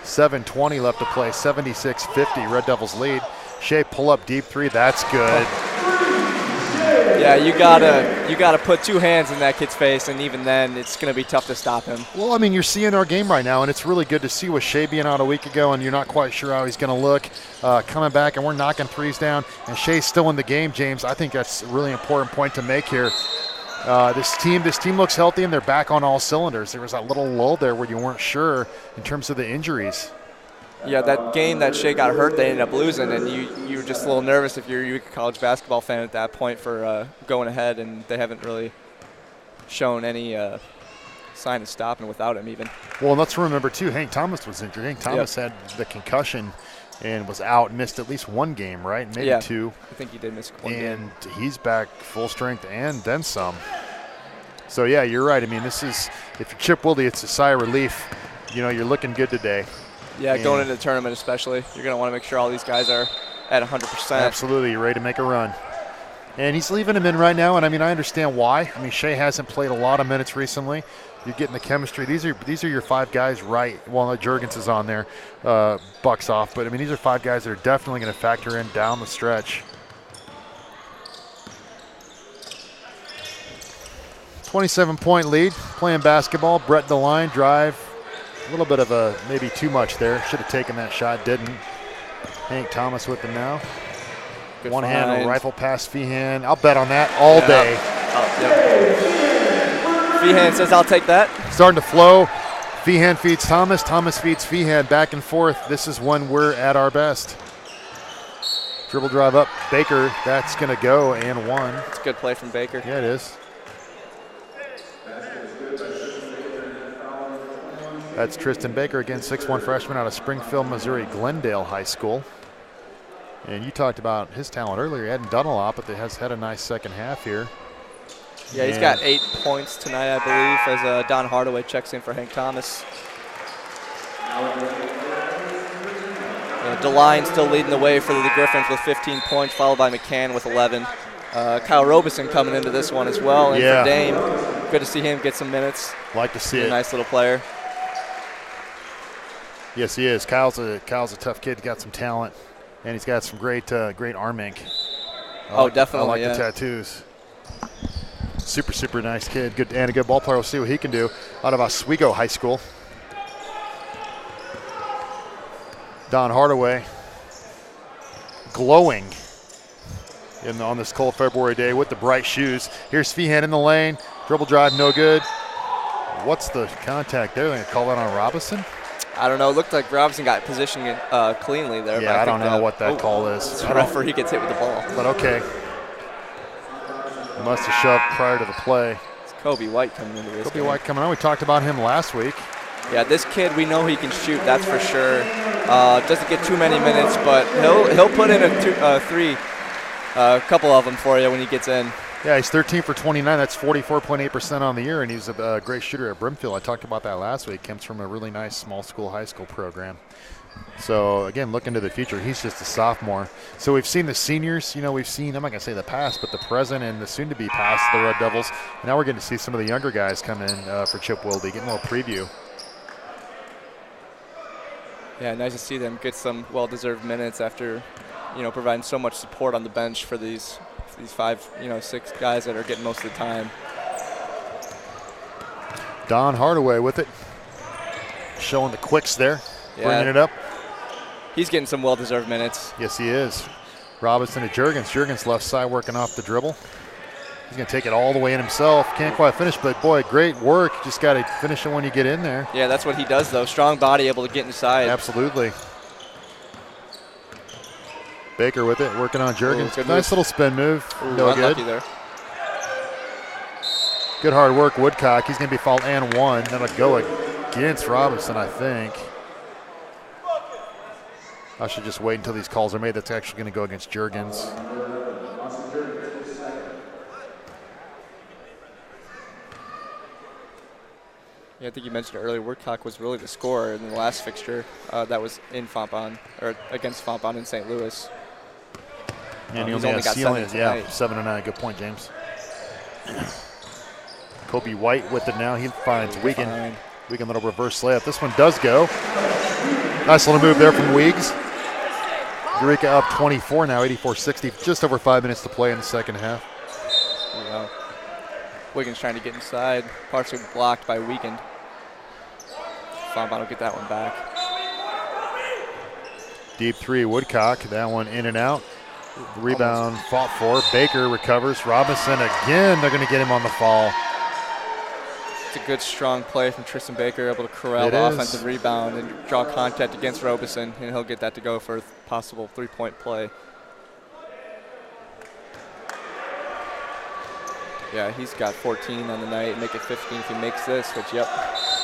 7:20 left to play. 76-50. Red Devils lead. Shea pull up deep 3. That's good. Yeah, you gotta put 2 hands in that kid's face, and even then, it's gonna be tough to stop him. Well, I mean, you're seeing our game right now, and it's really good to see with Shea being out a week ago, and you're not quite sure how he's going to look coming back, and we're knocking 3s down, and Shea's still in the game, James. I think that's a really important point to make here. This team looks healthy, and they're back on all cylinders. There was that little lull there where you weren't sure in terms of the injuries. Yeah, that game that Shea got hurt, they ended up losing, and you were just a little nervous if you're a college basketball fan at that point for going ahead, and they haven't really shown any sign of stopping without him even. Well, let's remember, too, Hank Thomas was injured. Hank Thomas had the concussion and was out, missed at least 1 game, right? Maybe 2. I think he did miss 1 game. And he's back full strength and then some. So, yeah, you're right. I mean, this is, if you're Chip Wilde, it's a sigh of relief. You know, you're looking good today. Yeah, going into the tournament especially. You're going to want to make sure all these guys are at 100%. Absolutely. You're ready to make a run. And he's leaving him in right now, and, I mean, I understand why. I mean, Shea hasn't played a lot of minutes recently. You're getting the chemistry. These are your 5 guys, right? Well, Jurgens is on there, bucks off. But, I mean, these are 5 guys that are definitely going to factor in down the stretch. 27-point lead, playing basketball. Brett DeLine, drive. A little bit of a maybe too much there. Should have taken that shot, didn't. Hank Thomas with them now. Good One-handed find. rifle pass Feehan. I'll bet on that all day. Yep. Feehan says, I'll take that. Starting to flow. Feehan feeds Thomas. Thomas feeds Feehan back and forth. This is when we're at our best. Dribble drive up. Baker, that's going to go and one. It's a good play from Baker. Yeah, it is. That's Tristan Baker, again, 6'1" freshman out of Springfield, Missouri, Glendale High School. And you talked about his talent earlier. He hadn't done a lot, but he has had a nice second half here. Yeah, he's got 8 points tonight, I believe, as Don Hardaway checks in for Hank Thomas. DeLine still leading the way for the Griffins with 15 points, followed by McCann with 11. Kyle Robeson coming into this one as well. And for Dame, good to see him get some minutes. Like to see He's it. a nice little player. Yes, he is. Kyle's a tough kid. Got some talent, and he's got some great arm ink. Definitely. I like the tattoos. Super nice kid. Good and a good ball player. We'll see what he can do out of Oswego High School. Don Hardaway, glowing on this cold February day with the bright shoes. Here's Feehan in the lane. Dribble drive, no good. What's the contact there? They're going to call that on Robinson? I don't know. It looked like Robinson got positioned cleanly there. Yeah, I don't know what that call is. The referee gets hit with the ball. But okay. He must have shoved prior to the play. It's Kobe White coming into this game. White coming on. We talked about him last week. Yeah, this kid, we know he can shoot, that's for sure. Doesn't get too many minutes, but he'll put in a three, a couple of them for you when he gets in. Yeah, he's 13 for 29. That's 44.8% on the year, and he's a great shooter at Brimfield. I talked about that last week. Comes from a really nice small school, high school program. So, again, looking to the future. He's just a sophomore. So we've seen the seniors. You know, we've seen, I'm not going to say the past, but the present and the soon-to-be past, the Red Devils. And now we're getting to see some of the younger guys come in for Chip Wilde, getting a little preview. Yeah, nice to see them get some well-deserved minutes after, providing so much support on the bench for these 5, 6 guys that are getting most of the time. Don Hardaway with it, showing the quicks there, bringing it up. He's getting some well-deserved minutes. Yes, he is. Robinson to Juergens. Juergens left side working off the dribble. He's going to take it all the way in himself. Can't quite finish, but, boy, great work. Just got to finish it when you get in there. Yeah, that's what he does, though. Strong body, able to get inside. Absolutely. Baker with it, working on Juergens. Nice move. Little spin move. Ooh, no good. There. Good hard work, Woodcock. He's going to be fouled and one. That'll go against Robinson, I think. I should just wait until these calls are made. That's actually going to go against Juergens. Yeah, I think you mentioned earlier, Woodcock was really the scorer in the last fixture that was in Fontbonne, or against Fontbonne in St. Louis. And he he's only got 7 tonight. 7 to 9. Good point, James. Kobe White with it now. He finds Wiegand. Wiegand, little reverse layup. This one does go. Nice little move there from Weegs. Eureka up 24 now, 84-60. Just over 5 minutes to play in the second half. Yeah. Wiegand's trying to get inside. Partially blocked by Wiegand. Fontbonne will get that one back. Deep three, Woodcock. That one in and out. Rebound fought for. Baker recovers. Robinson again. They're going to get him on the fall. It's a good, strong play from Tristan Baker, able to corral the offensive rebound and draw contact against Robeson, and he'll get that to go for a possible three-point play. Yeah, he's got 14 on the night, make it 15 if he makes this, which, yep,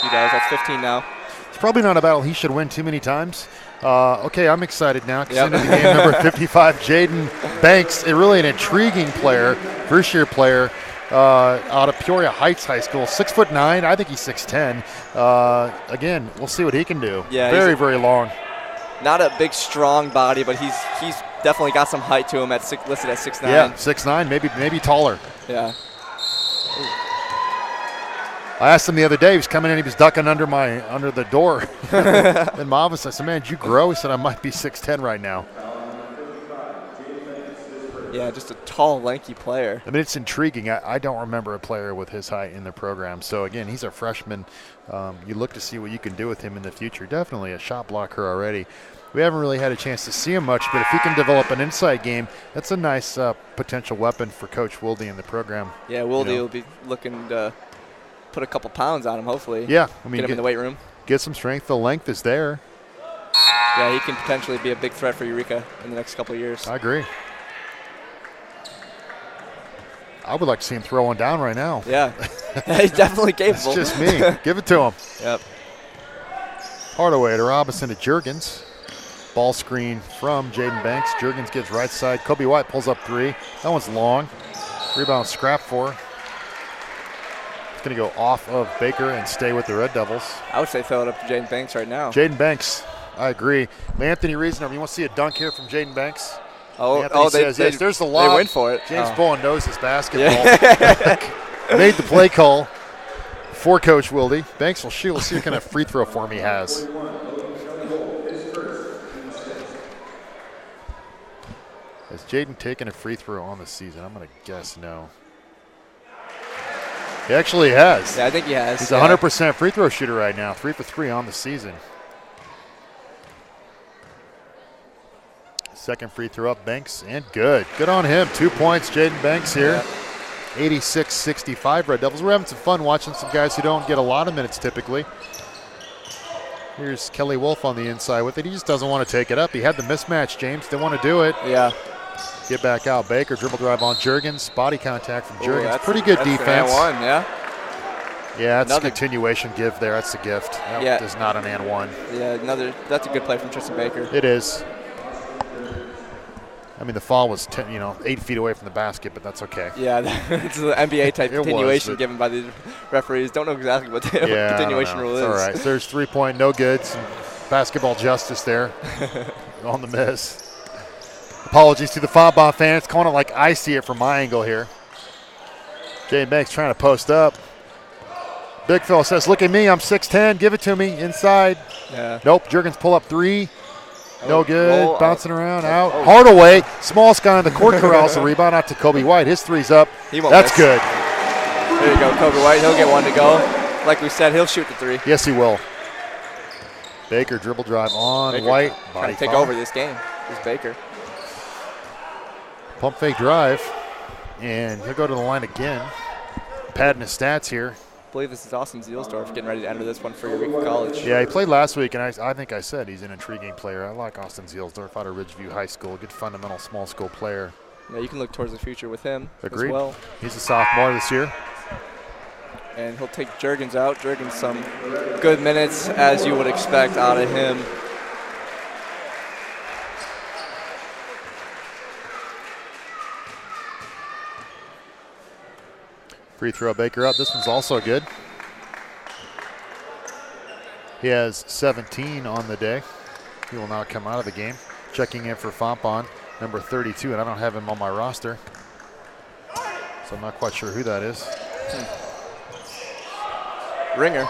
he does. That's 15 now. It's probably not a battle he should win too many times. Okay, I'm excited now because into the game number 55, Jaden Banks, really an intriguing player, first-year player out of Peoria Heights High School, 6'9". I think he's 6'10". Again, we'll see what he can do. Yeah, very long. Not a big, strong body, but he's definitely got some height to him listed at 6'9". Yeah, 6'9", maybe taller. Yeah. I asked him the other day, he was coming in, he was ducking under the door in my office. I said, man, did you grow? He said, I might be 6'10" right now. Yeah, just a tall, lanky player. I mean, it's intriguing. I don't remember a player with his height in the program. So, again, he's a freshman. You look to see what you can do with him in the future. Definitely a shot blocker already. We haven't really had a chance to see him much, but if he can develop an inside game, that's a nice potential weapon for Coach Wilde in the program. Yeah, Wilde will be looking to put a couple pounds on him, hopefully. Yeah. I mean, get him in the weight room. Get some strength. The length is there. Yeah, he can potentially be a big threat for Eureka in the next couple of years. I agree. I would like to see him throw one down right now. Yeah, he's definitely capable. It's just me. Give it to him. Yep. Hardaway to Robinson to Juergens. Ball screen from Jaden Banks. Juergens gives right side. Kobe White pulls up 3. That one's long. Rebound scrap 4. It's going to go off of Baker and stay with the Red Devils. I would say throw it up to Jaden Banks right now. Jaden Banks, I agree. Anthony Reasoner, you want to see a dunk here from Jaden Banks? They says, yes, there's the lob. They went for it. James Bowen knows his basketball. Yeah. Made the play call for Coach Wilde. Banks will shoot. We'll see what kind of free throw form he has. Has Jaden taken a free throw on the season? I'm going to guess no. He actually has. Yeah, I think he has. He's a 100% free throw shooter right now. 3 for 3 on the season. Second free throw up, Banks, and good. Good on him. 2 points, Jaden Banks here. 86-65 Red Devils. We're having some fun watching some guys who don't get a lot of minutes typically. Here's Kelly Wolf on the inside with it. He just doesn't want to take it up. He had the mismatch, James. Didn't want to do it. Yeah. Get back out. Baker, dribble drive on Juergens. Body contact from Juergens. Pretty good defense. An and one, yeah. Yeah, that's a continuation give there. That's a gift. That is not an and one. Yeah, that's a good play from Tristan Baker. It is. I mean, the fall was 8 feet away from the basket, but that's okay. Yeah, it's an NBA type continuation given by the referees. Don't know exactly what the continuation rule is. All right, so there's 3-point no good. Some basketball justice there on the miss. Apologies to the Fontbonne fans, calling it like I see it from my angle here. Jaden Banks trying to post up. Big Phil says, look at me, I'm 6'10", give it to me, inside. Yeah. Nope, Juergens pull up 3. No good, bouncing around, out. Hardaway, smallest guy in the court corrals the rebound out to Kobe White. His 3's up. That's good. There you go, Kobe White. He'll get one to go. Like we said, he'll shoot the 3. Yes, he will. Baker dribble drive on Baker White. Trying to take over this game. Here's Baker. Pump fake drive, and he'll go to the line again. Padding his stats here. I believe this is Austin Zielsdorf getting ready to enter this one for Eureka College. Yeah, he played last week, and I think I said he's an intriguing player. I like Austin Zielsdorf out of Ridgeview High School. Good fundamental small school player. Yeah, you can look towards the future with him Agreed. as well. He's a sophomore this year. And he'll take Juergens out. Juergens some good minutes, as you would expect out of him. Free throw, Baker up. This one's also good. He has 17 on the day. He will not come out of the game. Checking in for Fontbonne, number 32, and I don't have him on my roster, so I'm not quite sure who that is. Ringer.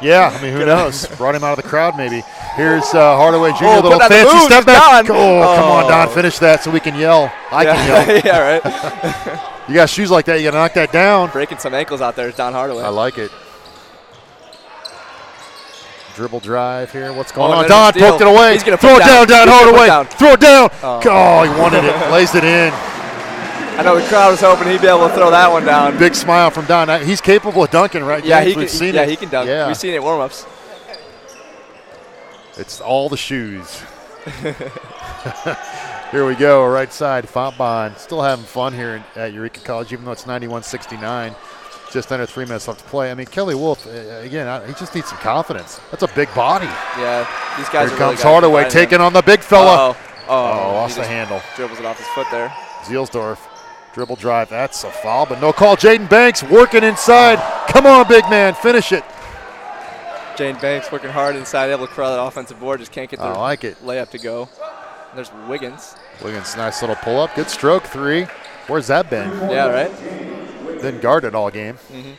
Yeah, I mean, who knows? Brought him out of the crowd, maybe. Here's Hardaway Jr. Oh, little fancy step back. Come on, Don, finish that so we can yell. I can yell. Yeah, right. You got shoes like that, you got to knock that down. Breaking some ankles out there is Don Hardaway. I like it. Dribble drive here. What's going on? Don poked it away. He's gonna throw it down, Don Hardaway. Throw it down. Oh, he wanted it. Lays it in. I know the crowd was hoping he'd be able to throw that one down. Big smile from Don. He's capable of dunking, right? Yeah, We've seen it. Yeah, he can dunk. Yeah. We've seen it warm-ups. It's all the shoes. Here we go, right side, Fontbonne. Still having fun here at Eureka College, even though it's 91-69. Just under 3 minutes left to play. I mean, Kelly Wolf, again, he just needs some confidence. That's a big body. Yeah, these guys Here are comes really Hardaway taking on the big fella. Lost the handle. Dribbles it off his foot there. Zielsdorf, dribble drive. That's a foul, but no call. Jaden Banks working inside. Come on, big man, finish it. Jaden Banks working hard inside, able to corral that offensive board, just can't get the layup to go. And there's Wiggins. Wiggins, nice little pull up. Good stroke, 3. Where's that been? Yeah, right? Been guarded all game. Mm-hmm.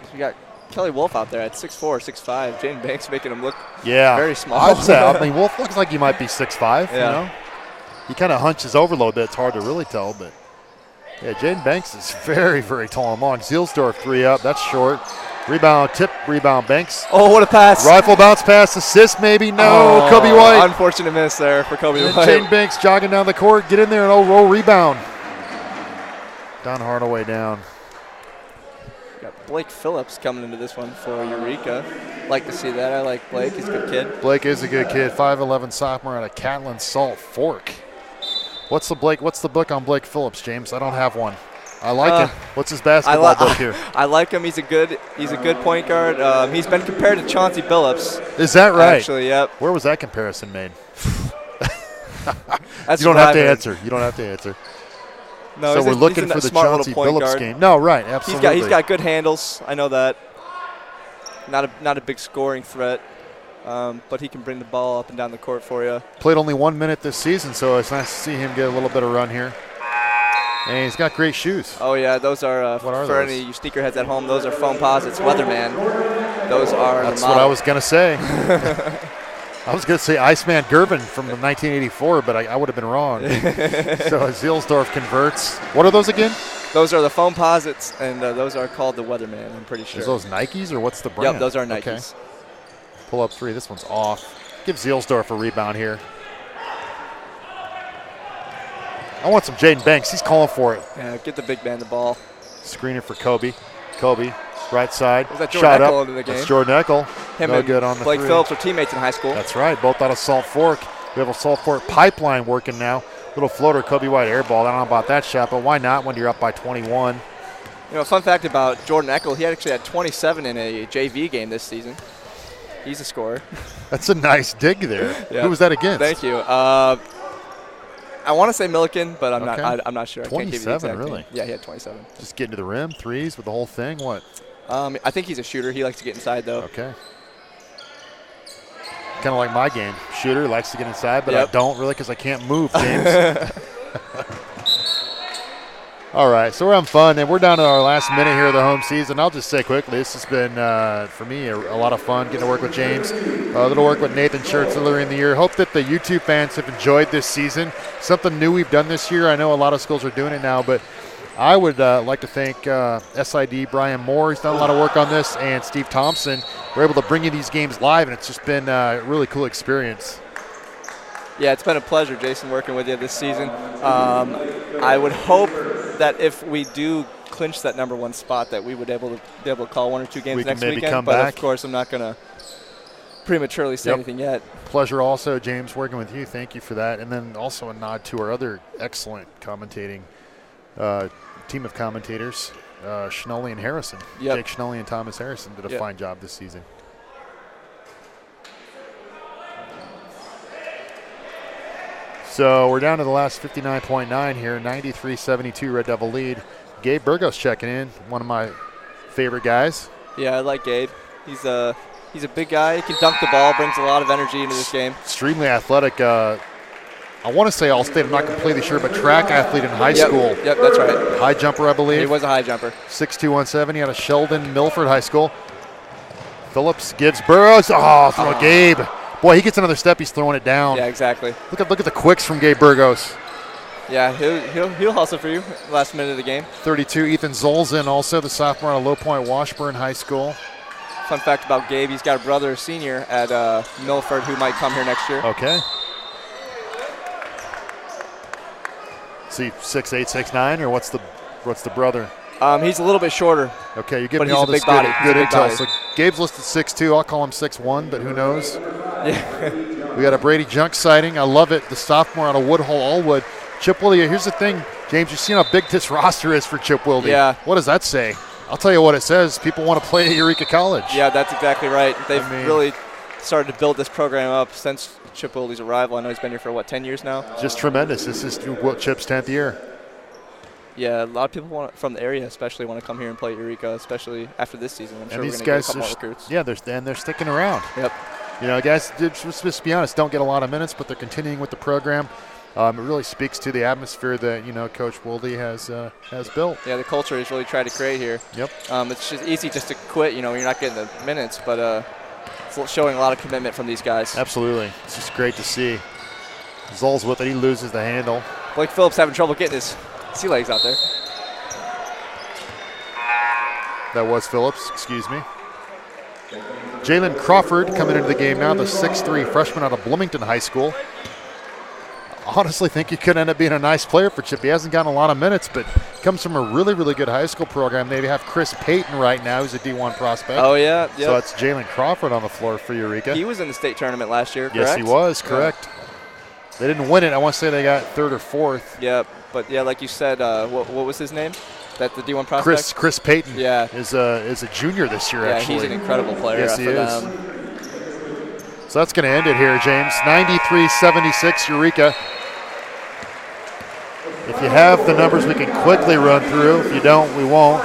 So we got Kelly Wolf out there at 6'4", 6'5". Jaden Banks making him look very small. I'd say, I mean, Wolf looks like he might be 6'5", yeah. You know? He kind of hunches over a little bit. It's hard to really tell, but yeah, Jaden Banks is very, very tall and long. Zielsdorf 3 up. That's short. Rebound, tip, rebound, Banks. Oh, what a pass. Rifle bounce pass, assist maybe. No, Oh, Kobe White. Unfortunate miss there for Kobe And White. Jaden Banks jogging down the court. Get in there and roll rebound. Don Hardaway down. Got Blake Phillips coming into this one for Eureka. Like to see that. I like Blake. He's a good kid. Blake is a good kid. 5'11" sophomore out of Catlin Salt Fork. What's the book on Blake Phillips, James? I don't have one. I like him. What's his basketball book here? I like him. He's a good point guard. He's been compared to Chauncey Billups. Is that right? Actually, yep. Where was that comparison made? That's you don't what have to I've answer. You don't have to answer. No, so he's we're a looking for the smart Chauncey little point Billups guard. game. No, right, absolutely. He's got good handles. I know that. Not a big scoring threat, but he can bring the ball up and down the court for you. Played only 1 minute this season, so it's nice to see him get a little bit of run here. And he's got great shoes. Oh yeah, those are what are for those? any of you sneakerheads at home. Those are Foamposites Weatherman. Those are. That's the what I model. was gonna say. I was going to say Iceman Gervin from 1984, but I would have been wrong. So Zielsdorf converts. What are those again? Those are the Foamposites, and those are called the Weatherman, I'm pretty sure. Is those Nikes, or what's the brand? Yep, those are Nikes. Okay. Pull up three. This one's off. Give Zielsdorf a rebound here. I want some Jaden Banks. He's calling for it. Yeah, get the big man the ball. Screener for Kobe. Kobe, right side. Was that Jordan Shot Eckel up. into the game? That's Jordan Eckel. Him no and good on the Blake three. Phillips were teammates in high school. That's right. Both out of Salt Fork. We have a Salt Fork pipeline working now. Little floater, Kobe White airball. I don't know about that shot, but why not when you're up by 21? You know, a fun fact about Jordan Eckel, he actually had 27 in a JV game this season. He's a scorer. That's a nice dig there. Yeah. Who was that against? Thank you. I want to say Milliken, but I'm not. I'm not sure. I can't give you the 27, exact really? name. Yeah, he had 27. Just getting to the rim, threes with the whole thing. What? I think he's a shooter. He likes to get inside, though. Okay. Kind of like my game. Shooter, likes to get inside, but Yep. I don't really because I can't move, James. All right, so we're having fun, and we're down to our last minute here of the home season. I'll just say quickly, this has been, for me, a lot of fun getting to work with James, a little work with Nathan Schertz earlier in the year. Hope that the YouTube fans have enjoyed this season. Something new we've done this year. I know a lot of schools are doing it now, but I would like to thank SID Brian Moore. He's done a lot of work on this, and Steve Thompson. We're able to bring you these games live, and it's just been a really cool experience. Yeah, it's been a pleasure, Jason, working with you this season. I would hope that if we do clinch that #1 spot, that we would be able to call 1 or 2 games We can next maybe weekend. come but back. of course, I'm not going to prematurely say anything yet. Pleasure also, James, working with you. Thank you for that. And then also a nod to our other excellent commentating team of commentators, Schnelly and Harrison. Yep. Jake Schnelly and Thomas Harrison did a fine job this season. So we're down to the last 59.9 here, 93-72 Red Devil lead. Gabe Burgos checking in, one of my favorite guys. Yeah, I like Gabe. He's a big guy. He can dunk the ball, brings a lot of energy into this game. Extremely athletic. I want to say All-State. I'm not completely sure, but track athlete in high school. Yep, that's right. High jumper, I believe. He was a high jumper. 6'2", 170 out of Sheldon Milford High School. Phillips gives Burrows. Oh, throw Gabe. Boy, he gets another step. He's throwing it down. Yeah, exactly. Look at the quicks from Gabe Burgos. Yeah, he'll hustle for you last minute of the game. 32, Ethan Zolzin, also the sophomore at Low Point Washburn High School. Fun fact about Gabe, he's got a brother, a senior at Milford, who might come here next year. Okay. See, 6'8", 6'9", or what's the brother? He's a little bit shorter. Okay, you're giving But me he's all a this big body. good He's a big intel. body. So Gabe's listed 6'2". I'll call him 6'1", but who knows? Yeah. We got a Brady Junk sighting. I love it. The sophomore out of Woodhull Allwood. Chip Wilde. Here's the thing, James. You've seen how big this roster is for Chip Wilde. Yeah. What does that say? I'll tell you what it says. People want to play at Eureka College. Yeah, that's exactly right. They've really started to build this program up since Chip Wilde's arrival. I know he's been here for, 10 years now? Just tremendous. This is Chip's 10th year. Yeah, a lot of people from the area especially want to come here and play at Eureka, especially after this season. I'm sure And we're these going to get a guys, couple more recruits. yeah, they're sticking around. Yep. You know, guys, just be honest, don't get a lot of minutes, but they're continuing with the program. It really speaks to the atmosphere that, Coach Wilde has built. Yeah, the culture he's really tried to create here. Yep. It's just easy just to quit, you're not getting the minutes, but it's showing a lot of commitment from these guys. Absolutely. It's just great to see. Zoll's with it. He loses the handle. Blake Phillips having trouble getting his sea legs out there. That was Phillips, excuse me. Jalen Crawford coming into the game now, the 6'3" freshman out of Bloomington High School. I honestly think he could end up being a nice player for Chip. He hasn't gotten a lot of minutes, but comes from a really, really good high school program. They have Chris Payton right now, who's a D1 prospect. Oh, yeah. Yep. So that's Jalen Crawford on the floor for Eureka. He was in the state tournament last year, correct? Yes, he was, correct. Yeah. They didn't win it. I want to say they got 3rd or 4th. Yeah, but yeah, like you said, what was his name? That the D1 prospect? Chris Payton. Yeah. is a junior this year, actually. Yeah, he's an incredible player. Yes, he is. Them. So that's going to end it here, James. 93-76 Eureka. If you have the numbers, we can quickly run through. If you don't, we won't.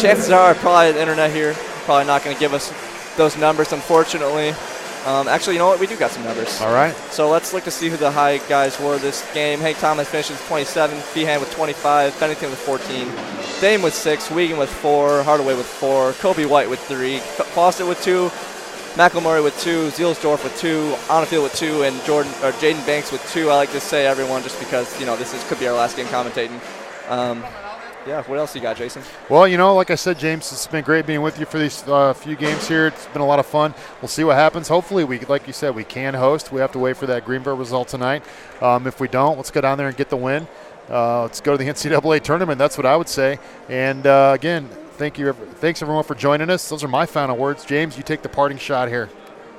Chances are probably the internet here probably not going to give us those numbers, unfortunately. Actually, you know what? We do got some numbers. All right. So let's look to see who the high guys were this game. Hank Thomas finishes 27, Feehan with 25, Bennington with 14, Dame with 6, Wiegand with 4, Hardaway with 4, Kobe White with 3, Foster with 2, McElmurray with 2, Zielsdorf with 2, Onfield with 2, and Jaden Banks with 2. I like to say everyone just because, you know, could be our last game commentating. Yeah, what else you got, Jason? Well, you know, like I said, James, it's been great being with you for these few games here. It's been a lot of fun. We'll see what happens. Hopefully, like you said, we can host. We have to wait for that Greenville result tonight. If we don't, let's go down there and get the win. Let's go to the NCAA tournament. That's what I would say. And, again, thanks, everyone, for joining us. Those are my final words. James, you take the parting shot here.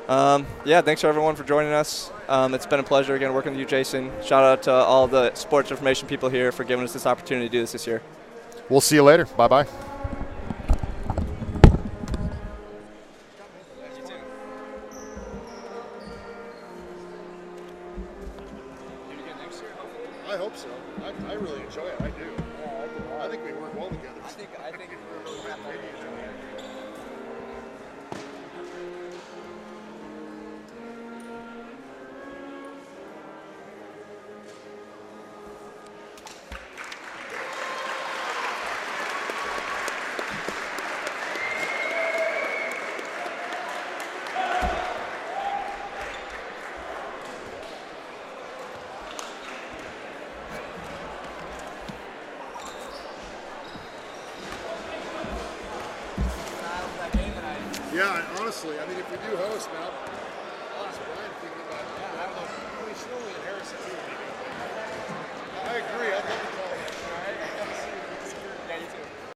Yeah, thanks for everyone for joining us. It's been a pleasure, again, working with you, Jason. Shout out to all the sports information people here for giving us this opportunity to do this year. We'll see you later. Bye-bye. I hope so. I really enjoy it. I do. I think we work well together. I think Yeah, honestly, I mean, if we do host, man,